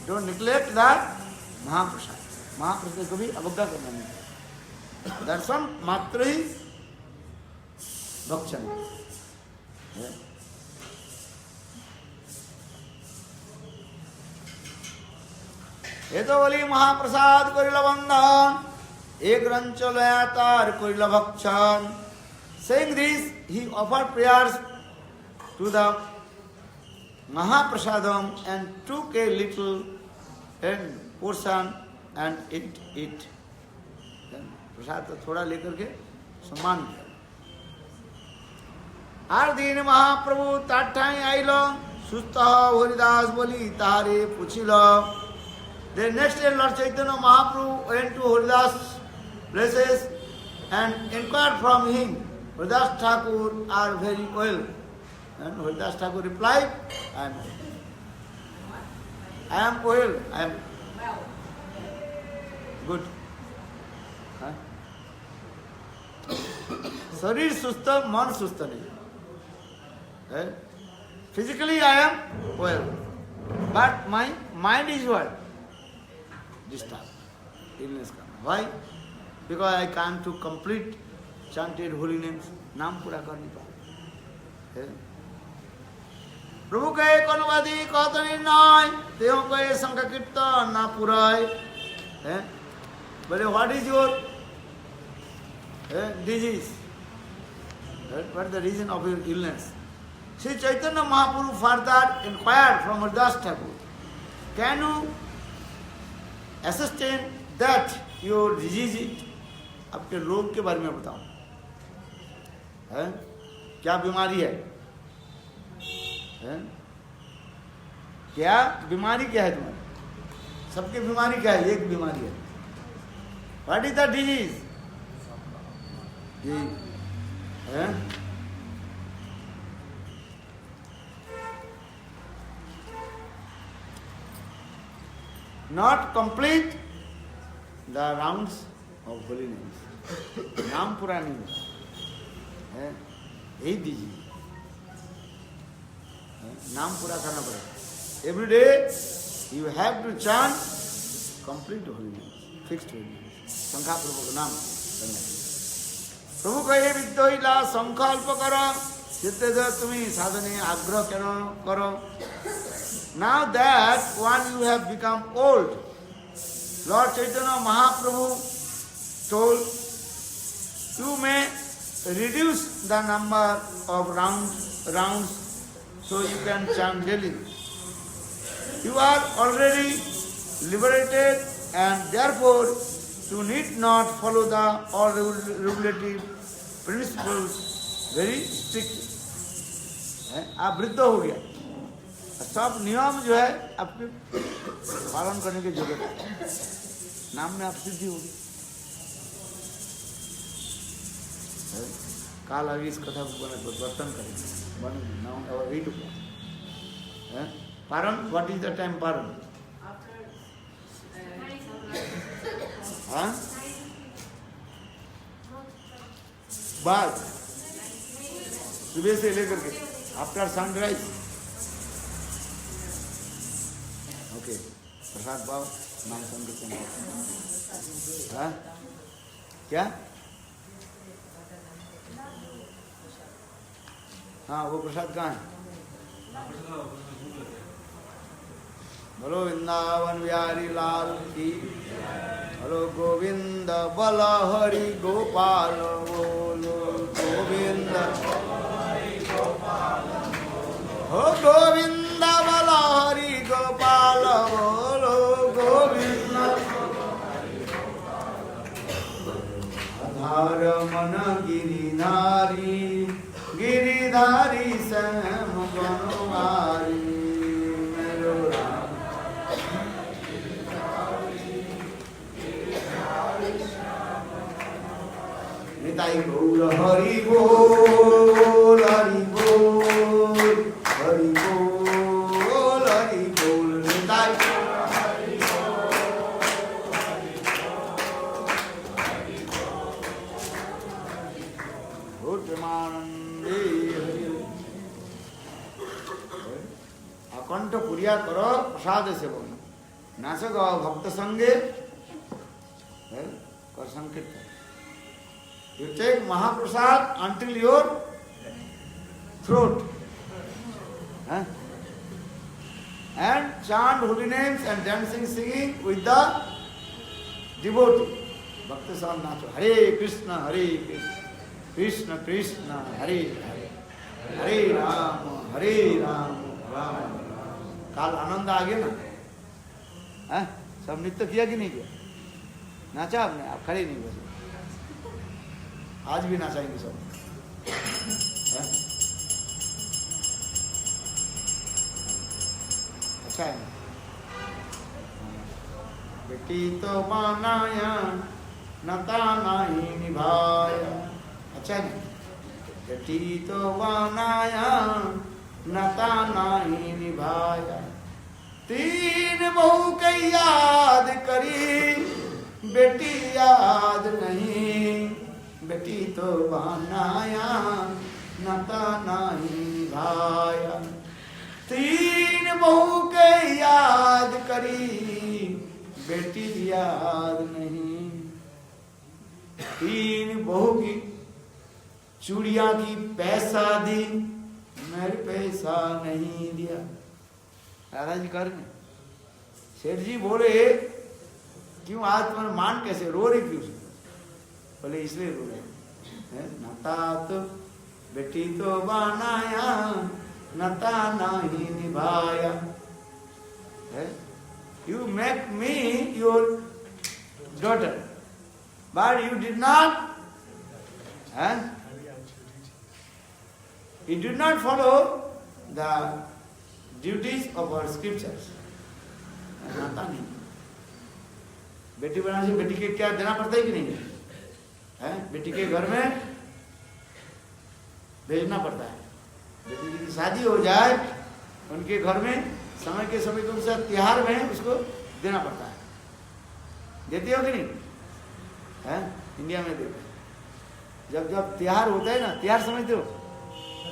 Don't neglect that Mahaprasad. Mahaprasad को भी अवज्ञा करना नहीं. दर्शन मात्र ही भक्षण. ये तो बोली महाप्रसाद करिल बंधन, एक रंच लया तार करिल भक्षण. Saying this, he offered prayers to the Mahaprasadam and took a little portion and ate it. प्रसाद तो थोड़ा लेकर के सम्मान किया. आर दिन महाप्रभु ताठाई आइल, सुस्त हरिदास बोली तारे पूछिल. The next day Lord Chaitanya Mahaprabhu went to Haridas places and inquired from him, Haridas Thakur are very well. And Haridas Thakur replied, I am well, I am good. शरीर सुस्त, मन सुस्त नहीं. Physically I am well, but my mind is what? Disturbed. Illness comes. Why? Because I can't to complete chanted holy names. नाम पूरा कर नहीं पाता. प्रभु कहे कौनवादी कहते नहीं, तेहो कहे संघ कीर्तन ना पूरा है. बोले what is your disease? What is the reason of your illness? Sri Chaitanya Mahaprabhu further inquired from Haridas Thakur, can you ascertain that your disease is? आपके रोग के बारे में बताओ, क्या बीमारी है? क्या बीमारी क्या है तुम्हारी? सबकी बीमारी क्या है? एक बीमारी है. What is the disease? Not complete the rounds of holy names. नाम पूरा नहीं है, यही दीजिए. नाम पूरा करना पड़ेगा. Every day you have to chant complete holy names, fixed holy names. संख्या प्रभु का नाम करना. प्रभु कहे विद्योला संकल्प करो, जितने देर तुम्हें साधने आग्रह करो. Now that when you have become old, Lord Chaitanya Mahaprabhu told, you may reduce the number of rounds so you can chant daily. You are already liberated, and therefore you need not follow the all regulative principles very strictly. आप वृद्ध हो गया, सब नियम जो है आपके पालन करने की जरूरत है, नाम में आप सिद्धि होगी। काल आगे इस कथा को परिवर्तन करेंगे। पारण, व्हाट इज द टाइम पारण? बाद सुबह से लेकर के आफ्टर सनराइज। ओके, प्रसाद बाबा नाम संकीर्तन। हाँ क्या? हाँ, वो प्रसाद कहाँ है? बोलो वृंदावन बिहारी लाल की, बोलो गोविंद बल हरि गोपाल, बोलो गोविंद हो गोविंद बल हरि गोपाल, बोलो गोविंद। आधार मन गिरिधारी, गिरिधारी श्याम बनवारी, मेरो राम निताई गौर हरि बोल, हरि बोल, हरि बोल, हरि बोल, निताई प्रेमानंदे हरि। अकंठ पुरिया करो प्रसाद सेवन, नासक भक्त संगे कर संकीर्तन। You take Mahaprasad until your throat, and chant holy names and dancing, singing with the devotee. Bhakta Sam Nacho, Hare Krishna, Krishna Krishna, Hare Hare, Hare Rama, Rama Rama। काल आनंद आ गया ना? सब नृत्य किया कि नहीं किया? नाचा आपने? आप खड़े नहीं बसे, आज भी नाचाएंगे सब। अच्छा है। बेटी तो बनाया नता नहीं निभाया, अच्छा है। बेटी तो बनाया नता नहीं निभाया, तीन बहू के याद करी बेटी याद नहीं, बेटी तो बनाया नता नहीं निभाया, तीन बहू के याद करी बेटी याद नहीं, तीन बहू की चूड़िया की पैसा दी, मेरे पैसा नहीं दिया। दादाजी कर रहे, सेठ जी बोले क्यों आज तुम्हारा मान कैसे रो रही क्यों? बोले इसलिए रो रहे, नता तो बेटी तो बनाया नता नहीं निभाया। You make me your daughter, but you did not, you did not follow the duties of our scriptures. नाता नहीं, बेटी बनाने से बेटी के क्या देना पड़ता है कि नहीं है? बेटी के घर में भेजना पड़ता है। बेटी की शादी हो जाए उनके घर में समय के समय के अनुसार त्योहार में उसको देना पड़ता है। देते हो कि नहीं? इंडिया में देते हैं। जब जब त्योहार होता है ना, त्योहार समझते हो,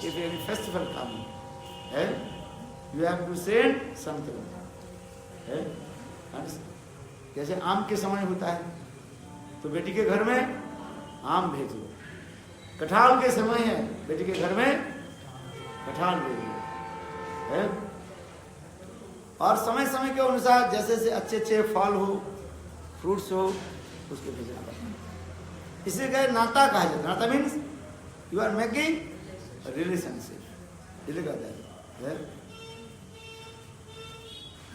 इफ एनी फेस्टिवल कम है, you have to send something. जैसे आम के समय होता है तो बेटी के घर में आम भेज दो, कटहल के समय है बेटी के घर में कटहल भेज दो, और समय समय के अनुसार जैसे जैसे अच्छे अच्छे फल हो, फ्रूट्स हो, उसको भेजना पड़ता है। इसे कहे नाता कहा जाता है। नाता means you are making relationship, इसलिए कहते हैं है?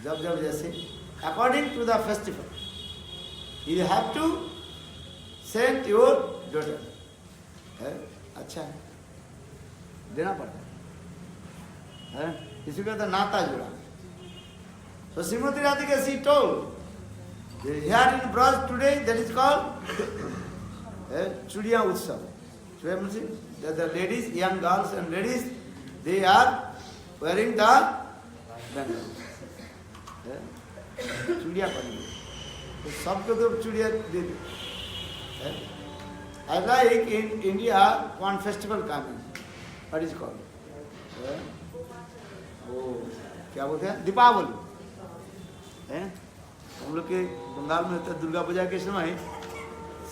जब जब जैसे according to the festival you have to send your daughter, है? अच्छा है, देना पड़ता है? इसी का तो नाता जुड़ा। So Srimati Radhika, she told, here in Braj today, that is called Chudiya Utsav. So the ladies, young girls and ladies, they are wearing the bangles. चूड़िया पहनी, तो सबको तो चूड़िया दे दी। I like in India one festival coming. What is called? वो क्या बोलते हैं? दीपावली। हम लोग के बंगाल में होता है दुर्गा पूजा के समय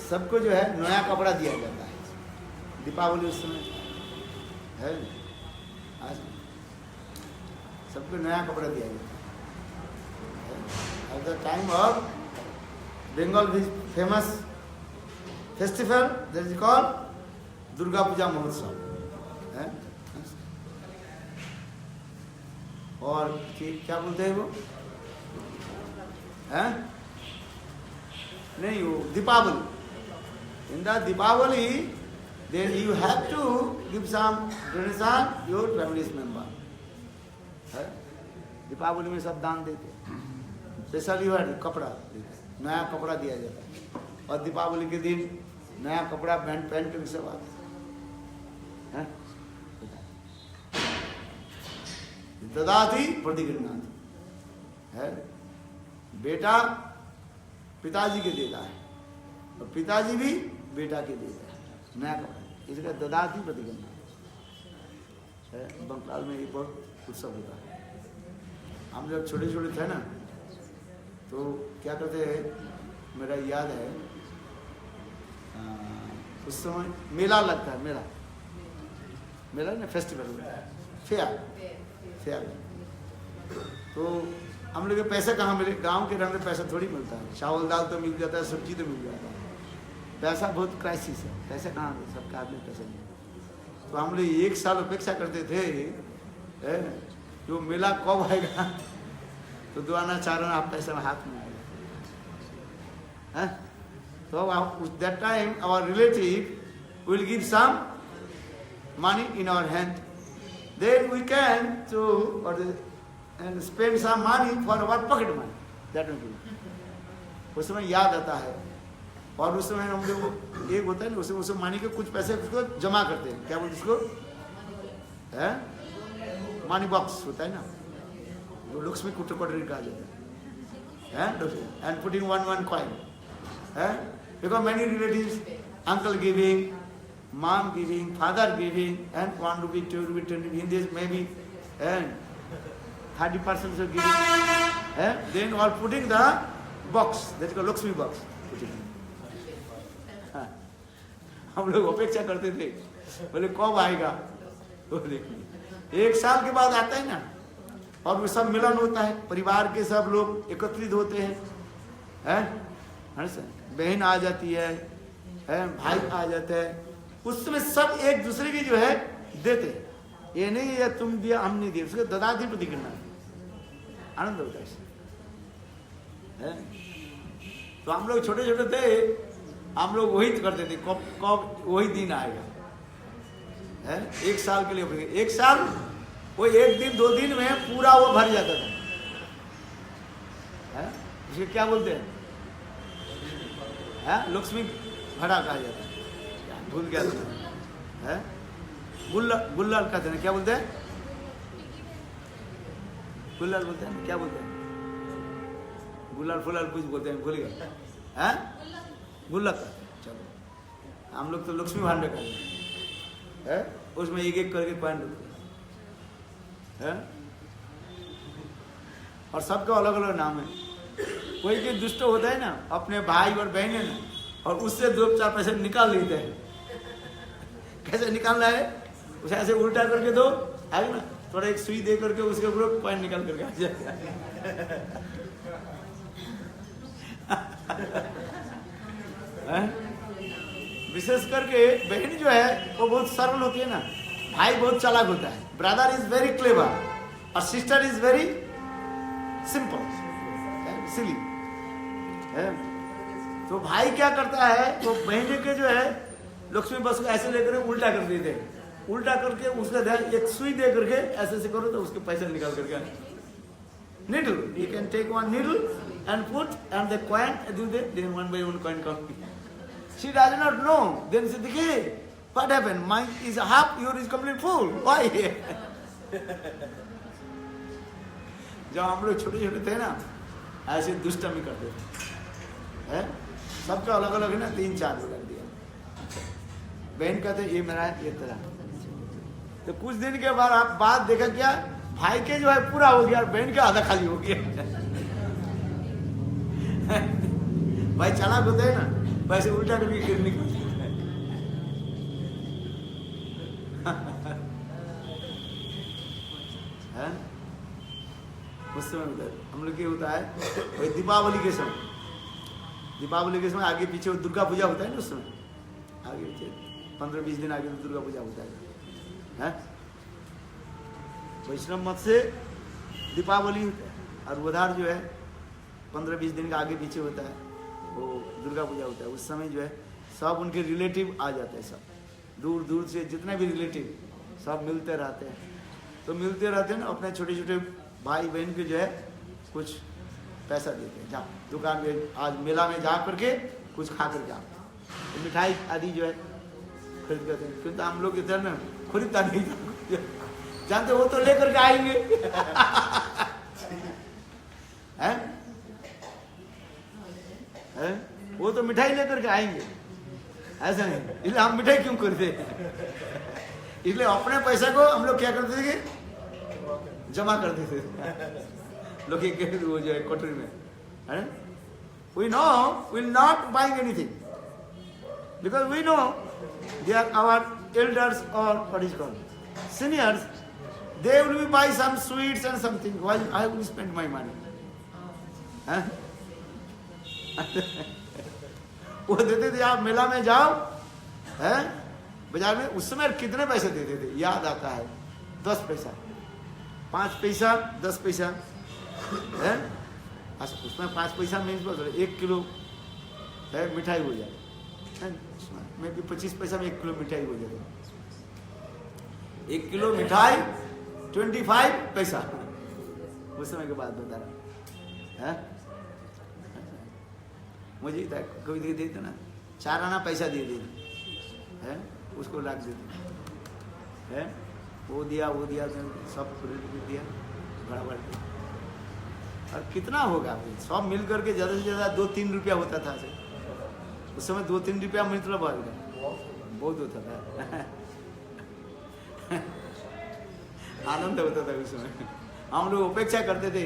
सबको जो है नया कपड़ा दिया जाता है। दीपावली उस समय है, आज सबको नया कपड़ा दिया जाता है। At the time of Bengal famous festival that is called Durga Puja Mahotsav। और क्या बोलते हैं वो? हैं? नहीं, वो Deepawali. In the Deepavali, then you have to give some donation your family's member। Deepawali में सब दान देते हैं। स्पेशली कपड़ा, नया कपड़ा दिया जाता है। और दीपावली के दिन नया कपड़ा पैंट के सब आते हैं। ददाति प्रतिगृह्णाति, है? बेटा पिताजी के देता है और पिताजी भी बेटा के देता है नया कपड़ा, इसका ददाति प्रतिगृह्णाति। बंगाल में ये बहुत उत्सव होता है। हम जब छोटे छोटे थे ना तो क्या करते हैं, मेरा याद है उस समय मेला लगता है, मेला ना फेस्टिवल, फेयर। तो हम लोग के पैसे कहाँ मिले? गांव के रंग में पैसा थोड़ी मिलता है, चावल दाल तो मिल जाता है, सब्जी तो मिल जाता है, पैसा बहुत क्राइसिस है, पैसे कहाँ मिले? सबका आदमी पैसे नहीं। तो हम लोग 1 साल अपेक्षा करते थे जो मेला कब आएगा, तो दुआना चाराना आप पैसा हाथ में आएगा। तो that time our relative will give some money in our hand, then we can and spend some money for our pocket money, that will be। उस समय याद आता है। और उस समय हम लोग एक होता है ना, उस मनी के कुछ पैसे उसको जमा करते हैं, क्या बोलते उसको, है? मनी बॉक्स होता है ना, वो लक्ष्मी कुटरी कहा जाता है, एंड पुटिंग one coin, है? Because many relatives, uncle giving, mom giving, father giving, and 1 rupee, 2 rupee, 20 rupee, in this maybe, and 30% are giving, then all putting the box, that's called Lakshmi box, putting। हम लोग अपेक्षा करते थे, बोले कब आएगा, तो देखिए 1 साल के बाद आता है ना, और वो सब मिलन होता है, परिवार के सब लोग एकत्रित होते हैं, बहन आ जाती है, भाई आ जाता है, उस समय सब एक दूसरे की जो है देते, ये नहीं है तुम दिया हम नहीं दिया, उसके ददाति प्रतिगृह्णा, आनंद होता है। तो हम लोग छोटे छोटे थे, हम लोग वही करते थे, कब वही दिन आएगा, 1 साल के लिए, 1 साल वो 1 दिन 2 दिन में पूरा वो भर जाता था, इसके क्या बोलते हैं, लक्ष्मी भरा कहा जाता है, भूल गया था, गुल्लल कहते हैं, क्या बोलते हैं, गुल्लल बोलते हैं, क्या बोलते हैं, गुल्लल फुल्लल कुछ बोलते हैं, भूल गया, गुल्लक। चलो हम लोग तो लक्ष्मी भांडे कहते हैं, उसमें एक एक करके कॉइन है, और सबका अलग अलग नाम है। कोई के दुष्ट होता है ना, अपने भाई और बहन है ना, और उससे 2-4 पैसे निकाल लेते हैं। कैसे निकालना है, उसे ऐसे उल्टा करके दो, है ना, थोड़ा एक सुई दे करके उसके ऊपर कॉइन निकाल करके आ जाएगा। विशेष करके बहन जो है वो बहुत सरल होती है ना, भाई बहुत चालाक होता है, ब्रदर इज वेरी क्लेवर, और सिस्टर इज वेरी सिंपल, सिली। तो भाई क्या करता है, वो बहन के जो है लक्ष्मी बस को ऐसे लेकर उल्टा कर देते हैं, उल्टा करके उसका एक सुई दे करके ऐसे से करो तो उसके पैसे निकाल करके, needle, you can take one needle and put and the coin, then one by one coin comes. She does not know. Then she thinks, what happened? Mine is half, yours is complete full. Why? जब हम लोग छोटे छोटे थे ना, ऐसे दुष्टमी करते थे, सबका अलग अलग है ना, 3-4 लग दिया। बहन कहते ये मेरा है, ये तेरा। तो कुछ दिन के बाद आप बात देखा क्या, भाई के जो है पूरा हो गया और बहन का आधा खाली हो गया। भाई चालाक होते हैं ना, वैसे उल्टा करके गिरने की उस समय होता है हम लोग, क्या होता है वही दीपावली के समय आगे पीछे दुर्गा पूजा होता है ना, उस समय आगे पीछे 15-20 दिन आगे दुर्गा पूजा होता है। वैष्णव मत से दीपावली होता है और उधर जो है 15-20 दिन का आगे पीछे होता है, वो दुर्गा पूजा होता है। उस समय जो है सब उनके रिलेटिव आ जाते हैं, सब दूर दूर से जितने भी रिलेटिव सब मिलते रहते हैं। तो मिलते रहते हैं ना, अपने छोटे छोटे भाई बहन के जो है कुछ पैसा देते हैं, जा दुकान में आज मेला में जा करके कुछ खा कर जाओ, तो मिठाई आदि जो है खरीद करते हैं। क्योंकि हम लोग इधर ना खरीदता नहीं जानते, वो तो लेकर के आएंगे। वो तो मिठाई लेकर के आएंगे, ऐसा नहीं, इसलिए हम मिठाई क्यों करते? इसलिए अपने पैसा को हम लोग क्या करते थे, जमा कर देते थे लोग वो जो है कोठरी में। We know we will not buying anything because we know they are our elders or what is called seniors. They will be buy some sweets and something while I will spend my money. वो देते थे, आप मेला में जाओ, बाजार में उस समय कितने पैसे देते थे याद आता है, 10 पैसा, 5 पैसा, 10 पैसा है। उसमें 5 पैसा में 1 किलो है मिठाई हो जाए, मैं भी 25 पैसा में 1 किलो मिठाई हो जाए। 1 किलो मिठाई 25 पैसा, उस समय की बात बता रहा है। मुझे कोई दे देते ना, 4 आना पैसा दे देते है, उसको रख देते है, वो दिया सब दिया बराबर। और कितना होगा सब मिल करके ज़्यादा से ज़्यादा 2-3 रुपया होता था। उस समय 2-3 रुपया मतलब बहुत होता था। आनंद होता था उस समय, हम लोग अपेक्षा करते थे,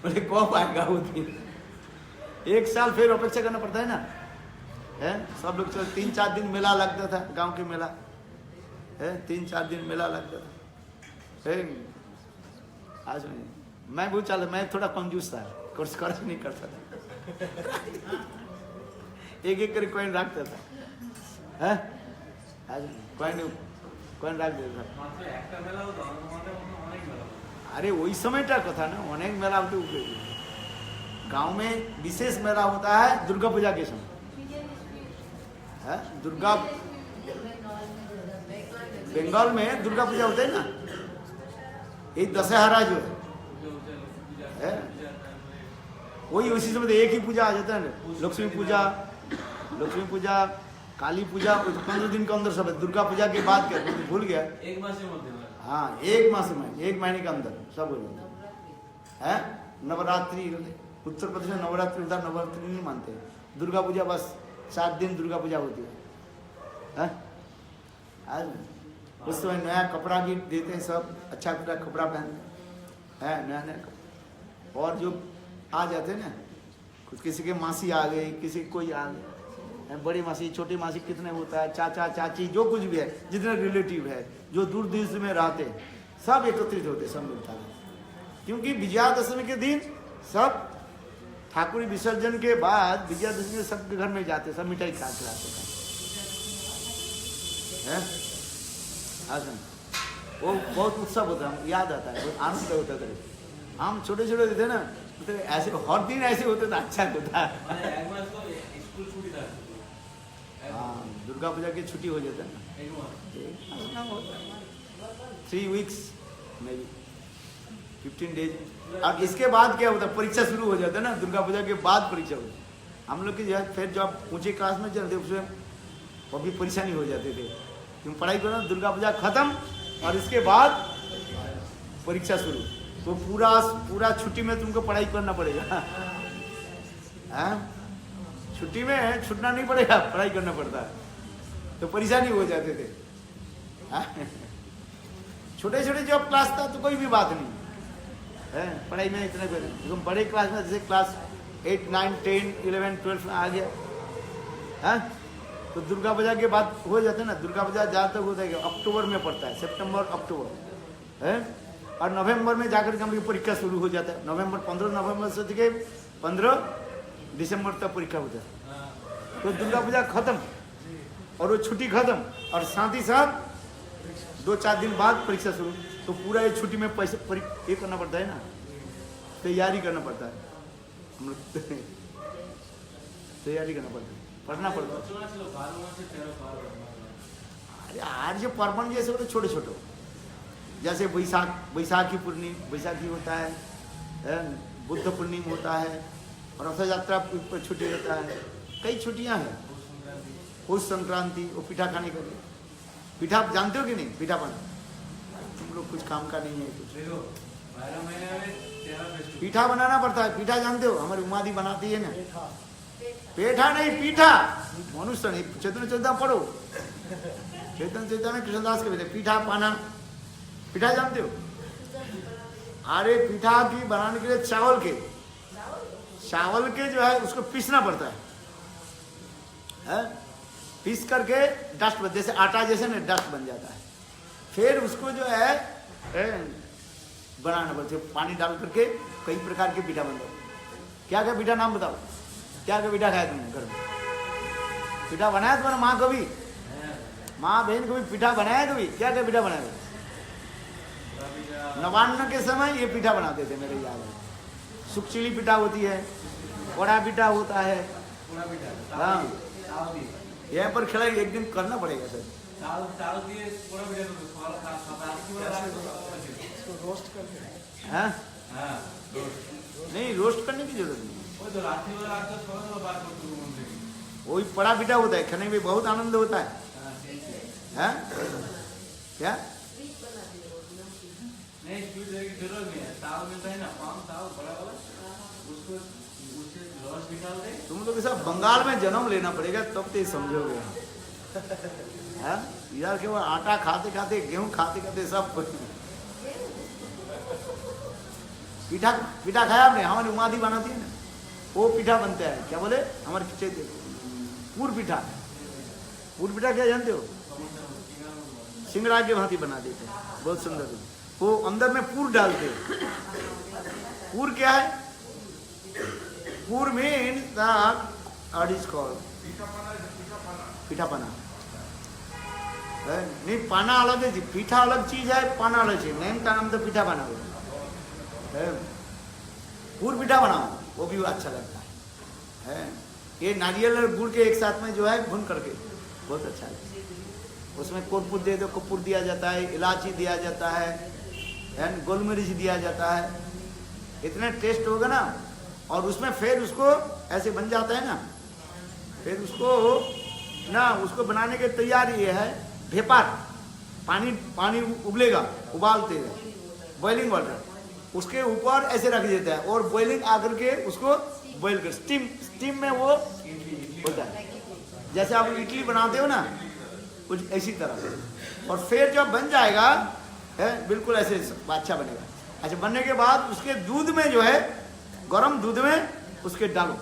बोले कब आएगा वो दिन। 1 साल फिर अपेक्षा करना पड़ता है ना, है सब लोग। 3-4 दिन मेला लगता था, गांव के मेला है, 3-4 दिन मेला लगता था। आज मैं बहुत चाल, मैं थोड़ा कंजूस था, खर्च नहीं करता था। एक कर कॉइन रखता था, है आज कॉइन रख देता था। अरे वही সময়টা কথা ना, অনেক মেলা होते। गांव में विशेष मेला होता है दुर्गा पूजा के समय, है दुर्गा बंगाल में दुर्गा पूजा होता है ना, ये दशहरा जो है वही उसी समय एक ही पूजा आ जाता है ना, लक्ष्मी पूजा काली पूजा 15 दिन के अंदर सब है। दुर्गा पूजा के बाद क्या भूल गया, 1 मास में, हाँ 1 मास में 1 महीने के अंदर सब हो जाता है। नवरात्रि उत्तर प्रदेश में नवरात्रि, उधर नवरात्रि नहीं मानते, दुर्गा पूजा बस 7 दिन दुर्गा पूजा होती है। उस समय नया कपड़ा भी देते हैं, सब अच्छा कपड़ा पहनते हैं, नया कपड़ा। और जो आ जाते हैं ना, कुछ किसी के मासी आ गई, किसी कोई आ गए, बड़ी मासी छोटी मासी कितने होता है, चाचा चाची जो कुछ भी है, जितने रिलेटिव है जो दूर देश में रहते हैं, सब एकत्रित होते, सब मिलता है। क्योंकि विजयादशमी के दिन सब ठाकुर विसर्जन के बाद विजयादशमी में सबके घर में जाते, सब मिठाई खिलाते हैं। वो बहुत उत्सव होता है, याद आता है, बहुत आनंद होता था। हम छोटे छोटे थे ना, तो ऐसे हर दिन ऐसे होते था, अच्छा होता है। हाँ, दुर्गा पूजा की छुट्टी हो जाता है ना, 3 weeks मे बी 15 days। अब इसके बाद क्या होता है, परीक्षा शुरू हो जाता है ना, दुर्गा पूजा के बाद परीक्षा होती है। हम लोग की जो है, फिर जो आप ऊंचे क्लास में चलते उसमें वो भी परेशानी हो जाते थे, क्यों पढ़ाई करो, दुर्गा पूजा खत्म और इसके बाद परीक्षा शुरू, तो पूरा छुट्टी में तुमको पढ़ाई करना पड़ेगा। छुट्टी में छूटना नहीं पड़ेगा, पढ़ाई करना पड़ता है, तो परेशानी हो जाते थे। छोटे छोटे जो क्लास था तो कोई भी बात नहीं है, पढ़ाई में इतना कोई नहीं। बड़े क्लास में जैसे क्लास 8, 9, 10, 11, 12 में आ गया है, तो दुर्गा पूजा के बाद हो जाते ना। दुर्गा पूजा जहाँ तक होता है अक्टूबर में पड़ता है, सितंबर अक्टूबर है, और नवंबर में जाकर के हम लोग परीक्षा शुरू हो जाता है। 15 नवंबर से के 15 दिसंबर तक परीक्षा हो जाता है, तो दुर्गा पूजा खत्म और वो छुट्टी खत्म, और साथ ही साथ 2-4 दिन बाद परीक्षा शुरू, तो पूरा ये छुट्टी में पैसे ये करना पड़ता है ना, तैयारी करना पड़ता है, हम लोग तैयारी करना पड़ता है, पढ़ना पड़ता है। अरे आज जो पर्वन जैसे होते छोटे छोटे, जैसे बैसाखी पूर्णिमा, बैसाखी होता है, बुद्ध पूर्णिमा होता है, और रथ यात्रा पर छुट्टी रहता है, कई छुट्टियां हैं। पौष संक्रांति, वो पीठा खाने का, पीठा जानते हो कि नहीं? पीठा बना, तुम लोग कुछ काम का नहीं है कुछ, पीठा बनाना पड़ता है। पीठा जानते हो, हमारी उमादी बनाती है ना, पेठा नहीं पीठा, मनुष्य नहीं, चैतन्य चेतना पढ़ो, चैतन्य चेतना में कृष्णदास के पीठा पाना, पीठा जानते हो? अरे पीठा की बनाने के लिए चावल के जो है उसको पीसना पड़ता है, पीस करके डस्ट, जैसे आटा जैसे ना डस्ट बन जाता है, फिर उसको जो है बनाना पड़ता है, पानी डाल करके कई प्रकार के पीठा बनता है। क्या क्या पीठा नाम बताओ, क्या क्या पीठा खाया तुमने घर में? पीठा बनाया तुम्हारा माँ कभी, माँ बहन कभी पीठा बनाया कभी? क्या क्या पीठा बनाया? नवान्न के समय ये पीठा बनाते थे, मेरे याद है। सुखचिली पीठा होती है, बड़ा पीठा होता है, हाँ, यहाँ पर खिलाई एक दिन करना पड़ेगा सर। हाँ? नहीं, रोस्ट करने की जरूरत नहीं, वही बड़ा पीठा होता है, खाने में बहुत आनंद होता है। हाँ? क्या तुम लोग सब बंगाल में जन्म लेना पड़ेगा तब तो समझोगे। इधर के वो आटा खाते खाते, गेहूं खाते खाते सब पीठा खाया आपने? हमारी उमादी बनाती है ना, वो पीठा बनता है, क्या बोले हमारे पूर पीठा क्या जानते हो? सिंगड़ा के भांति बना देते हैं, बहुत सुंदर, वो अंदर में पूर डालते हैं। पूर क्या है? पूर मीन्स दैट इज कॉल्ड पीठा पाना। नहीं, पाना अलग है, पीठा अलग चीज है, पाना अलग चीज, नेम का नाम तो पीठा पाना है। पूर पीठा बनाओ, वो भी अच्छा लगता है। ये नारियल और गुड़ के एक साथ में जो है भून करके बहुत अच्छा लगता है। उसमें कपूर दे दो, कपूर दिया जाता है, इलायची दिया जाता है, गोल मिर्च दिया जाता है, इतने टेस्ट होगा ना। और उसमें फिर उसको ऐसे बन जाता है ना, फिर उसको बनाने के तैयारी ये है, भेपर, पानी उबलेगा, उबालते हैं, बॉइलिंग वाटर, उसके ऊपर ऐसे रख देता है, और बॉइलिंग आकर के उसको बॉइल कर, स्टीम में वो होता है, जैसे आप इडली बनाते हो ना, कुछ ऐसी तरह। और फिर जब बन जाएगा है, बिल्कुल ऐसे अच्छा बनेगा। अच्छा, बनने के बाद उसके दूध में जो है, गरम दूध में उसके डालो।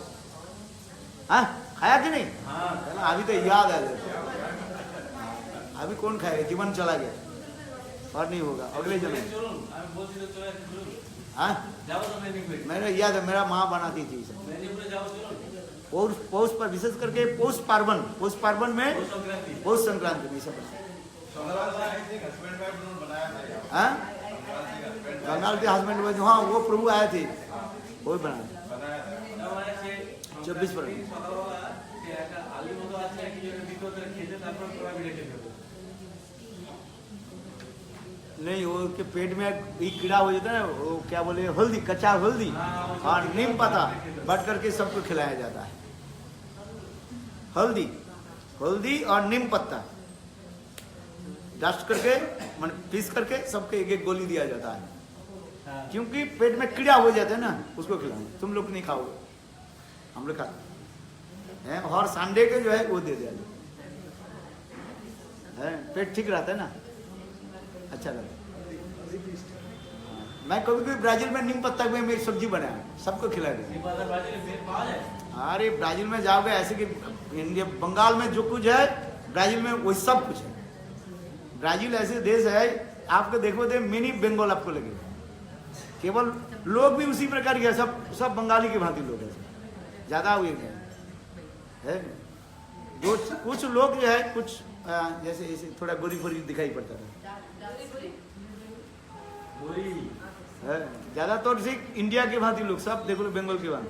हाँ, खाया कि नहीं? हाँ, अभी तो याद आ गया, अभी कौन खाएगा, जीवन चला गया, और नहीं होगा अगले जन्म। हाँ, मेरा याद है, मेरा माँ बनाती थी पौष पर, विशेष करके पौष पार्वन में, पौष संक्रांति में सब हाँ बंगाल के हस्बैंड वाइफ, हाँ वो प्रभु आए थे, वही बना 24%। नहीं वो के पेट में एक कीड़ा हो जाता है ना, वो क्या बोले हल्दी, कच्चा हल्दी और नीम पत्ता बट करके सबको खिलाया जाता है। हल्दी और नीम पत्ता डस्ट करके मन पीस करके सबके एक एक गोली दिया जाता है, क्योंकि पेट में कीड़ा हो जाता है ना, उसको खिलाओ। तुम लोग नहीं खाओगे, हम लोग खाते हैं। और संडे के जो है वो दे दिया है, पेट ठीक रहता है ना, अच्छा लगता है। मैं कभी कभी ब्राजील में नीम पत्ता में मेरी सब्जी बनाया, सबको खिला दिया। अरे ब्राजील में जाओगे ऐसे कि इंडिया बंगाल में जो कुछ है ब्राजील में वही सब कुछ है। ब्राजील ऐसे देश है, आपको देखो तो मिनी बंगाल आपको लगेगा, केवल लोग भी उसी प्रकार के, सब बंगाली के भांति लोग हैं, ज्यादा हुए है। कुछ लोग जो है कुछ जैसे ऐसे थोड़ा गोरी फोरी दिखाई पड़ता है, ज्यादातर से इंडिया के भांति लोग, सब देखो बंगाल के भांति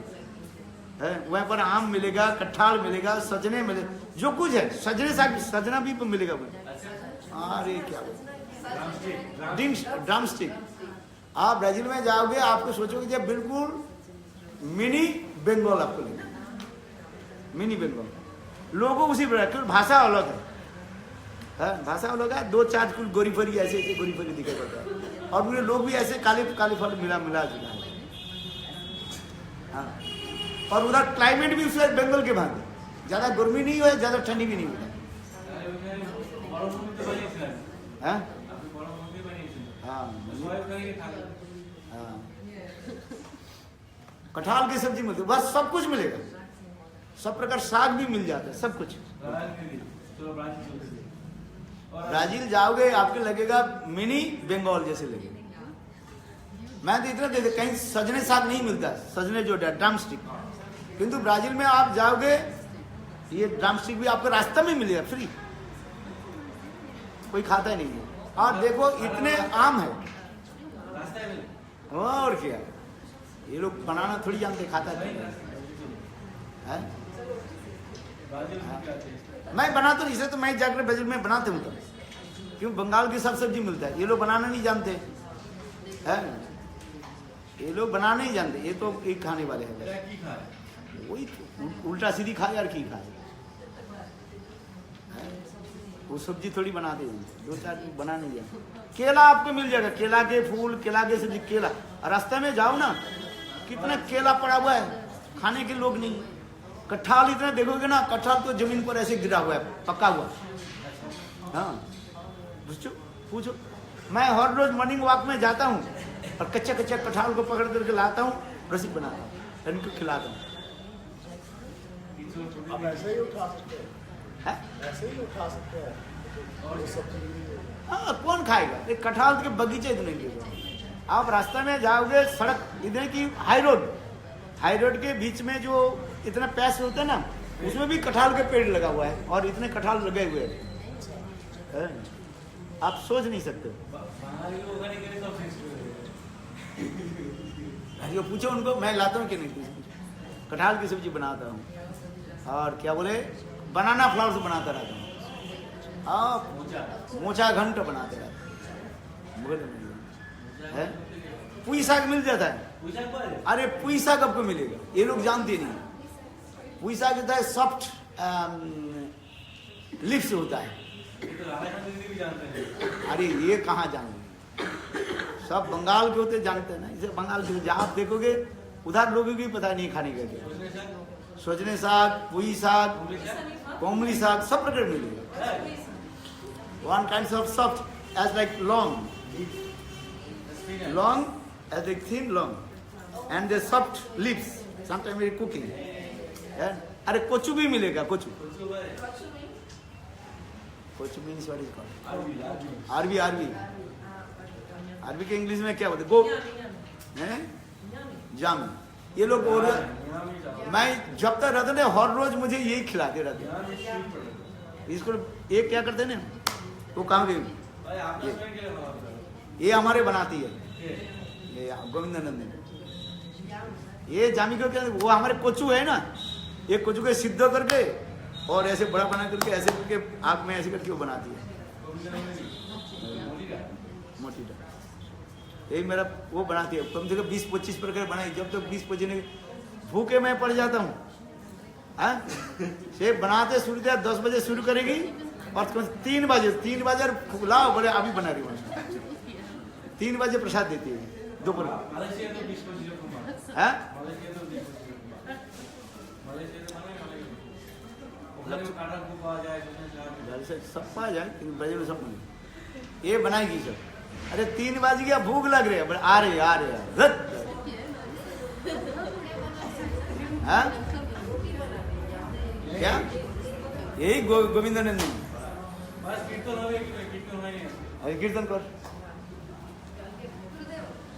है। वहाँ पर आम मिलेगा, कटहल मिलेगा, सजने मिलेगा, जो कुछ है सजना भी मिलेगा। अरे क्या ड्रम स्टिक, आप ब्राजील में जाओगे आपको सोचोगे जब बिल्कुल मिनी बंगाल आपको लगेगा, मिनी बंगाल। लोगों उसी प्रकार, भाषा अलग है, भाषा अलग है। 2-4 कुछ गोरी फरी ऐसे गोरी फरी दिखाई पड़ता है, और उन्हें लोग भी ऐसे काले फल मिला जुला है। हाँ, और उधर क्लाइमेट भी उससे बंगाल के भांति, ज्यादा गर्मी नहीं है, ज्यादा ठंडी भी नहीं होता। कटहल की सब्जी मिलती है, बस सब कुछ मिलेगा, सब प्रकार साग भी मिल जाता है, सब कुछ। ब्राजील जाओगे आपके लगेगा मिनी बंगाल जैसे लगेगा। मैं तो इतना देखा कहीं सजने साग नहीं मिलता, सजने जो ड्रम स्टिक, किंतु ब्राजील में आप जाओगे ये ड्रम स्टिक भी आपको रास्ते में मिलेगा फ्री, कोई खाता ही नहीं है। और देखो इतने आम है, और क्या, ये लोग बनाना थोड़ी जानते, खाता है। मैं बनाता हूँ, इसे तो मैं जाकर ब्राजील में बनाते हूँ, क्यों बंगाल की सब सब्जी मिलता है, ये लोग बनाना नहीं जानते है, ये लोग बनाना नहीं जानते, ये तो एक खाने वाले हैं, वही उल्टा सीधी खाए यार, की खाए, वो सब्जी थोड़ी बनाते हैं, 2-4 बना नहीं जाए। केला आपको मिल जाएगा, केला के फूल, केला के सब्जी, केला। रास्ते में जाओ ना, कितना केला पड़ा हुआ है, खाने के लोग नहीं। कटहल इतना देखोगे ना, कटहल तो जमीन पर ऐसे गिरा हुआ है, पका हुआ। हाँ पूछो, मैं हर रोज मॉर्निंग वॉक में जाता हूँ और कच्चा कटहल को पकड़ करके लाता हूँ, रसी बनाता हूँ, इनको खिलाता हूँ। आप ऐसे ही उठा सकते हैं, ऐसे ही उठा सकते हैं, और हाँ कौन खाएगा, एक कटहल के बगीचे इतने के। आप रास्ते में जाओगे, सड़क इधर की हाई रोड के बीच में जो इतना पैस होता है ना, उसमें भी कटहल के पेड़ लगा हुआ है, और इतने कटहल लगे हुए हैं, आप सोच नहीं सकते। अरे पूछो उनको, मैं लाता हूँ कि नहीं, कटहल की सब्जी बनाता हूँ, और क्या बोले बनाना फ्लावर्स बनाता रहता हूँ, मोचा घंट बनाते रहते हैं। पुई साग मिल जाता है, अरे पुई साग आपको मिलेगा, ये लोग जानते नहीं। पुई साग होता है सॉफ्ट लिप्स होता है, अरे ये कहाँ जानते, सब बंगाल के होते जानते हैं ना, इसे बंगाल के जहाँ आप देखोगे उधर लोगों को भी पता नहीं खाने का। सोजने साग, पुई साग, कोमली साग, सब प्रकार मिलेगा। One kind of soft as like long as like thin long, and the soft leaves. Sometimes we cooking. अरे कोचू भी मिलेगा, कोचू means what is called? अरबी के इंग्लिश में क्या बोलते, गो हैं जाम। ये लोग, और मैं जब तक रहते ना हर रोज मुझे यही खिलाते रहते। इसको एक क्या करते ना, वो कहाँ गई ये हमारे बनाती है, ये गोविंदानंद ने। ये जामिको के वो हमारे कोचू है ना, ये कोचू के सिद्ध करके और ऐसे बड़ा बना करके ऐसे करके आग में ऐसे करके वो बनाती है मोटी डा। यही मेरा वो बनाती है, कम से कम 20-25 प्रकार बनाई। जब तक 20-25 भूखे मैं पड़ जाता हूँ। हाँ, से बनाते शुरू किया 10 बजे शुरू करेगी और 3 बजे लाओ बोले अभी बना रही हूँ। 3 बजे प्रसाद देती है दोपहर। हाँ सब पा जाए लेकिन बजे में सब नहीं। ये बनाएगी सब। अरे 3 बज गया, भूख लग रही है, आ रहे हाँ क्या यही गोविंदानंद ने। अरे कीर्तन कर।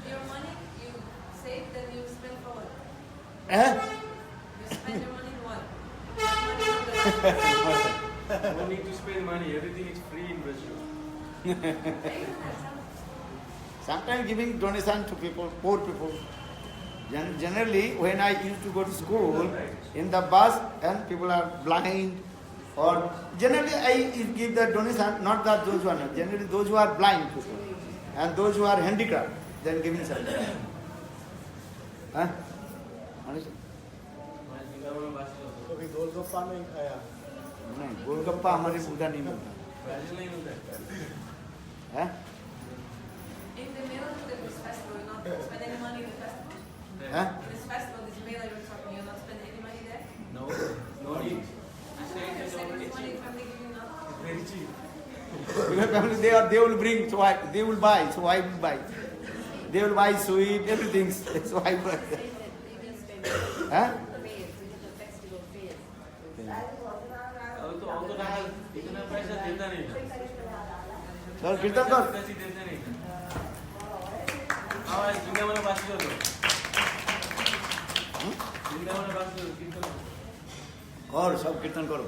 Your money you save, then you spend for what? हैं? You spend your money for what? No need to spend money. Everything is free in Brazil. Sometimes giving donation to people, poor people. Generally, when I used to go to school, in the bus and people are blind, or generally I give the donation, not that those who are not, generally those who are blind people and those who are handicapped, then giving something. Huh? Understand? कभी गोलगप्पा नहीं खाया? नहीं, गोलगप्पा हमारे बुधा नहीं मिलता है। In the middle of this festival, you not spend any money in the festival? हैं? In this festival, this meal you're talking, you not spend any money there? No, no need. I don't understand this money family giving up. Very cheap. Because family they will bring, so they will buy, so I will buy. They will buy sweet, everything, so I buy. Huh? अब तो इतना पैसा देता नहीं था। चल कीर्तन कर। पैसे देता नहीं था। आज जिंदा वाला बात करो। जिंदा वाला बात करो, कीर्तन करो। और सब कीर्तन करो।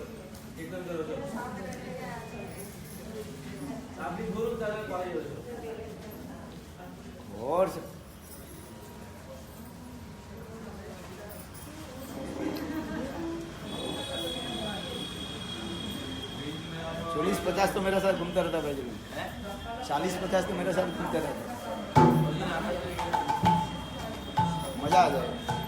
कीर्तन करो तो। आप भी गुरु दादा पाई हो तो। और सब 40-50 तो मेरे साथ घूमता रहता भाई। 40-50 तो मेरे साथ घूमता रहता, मजा आ जाएगा।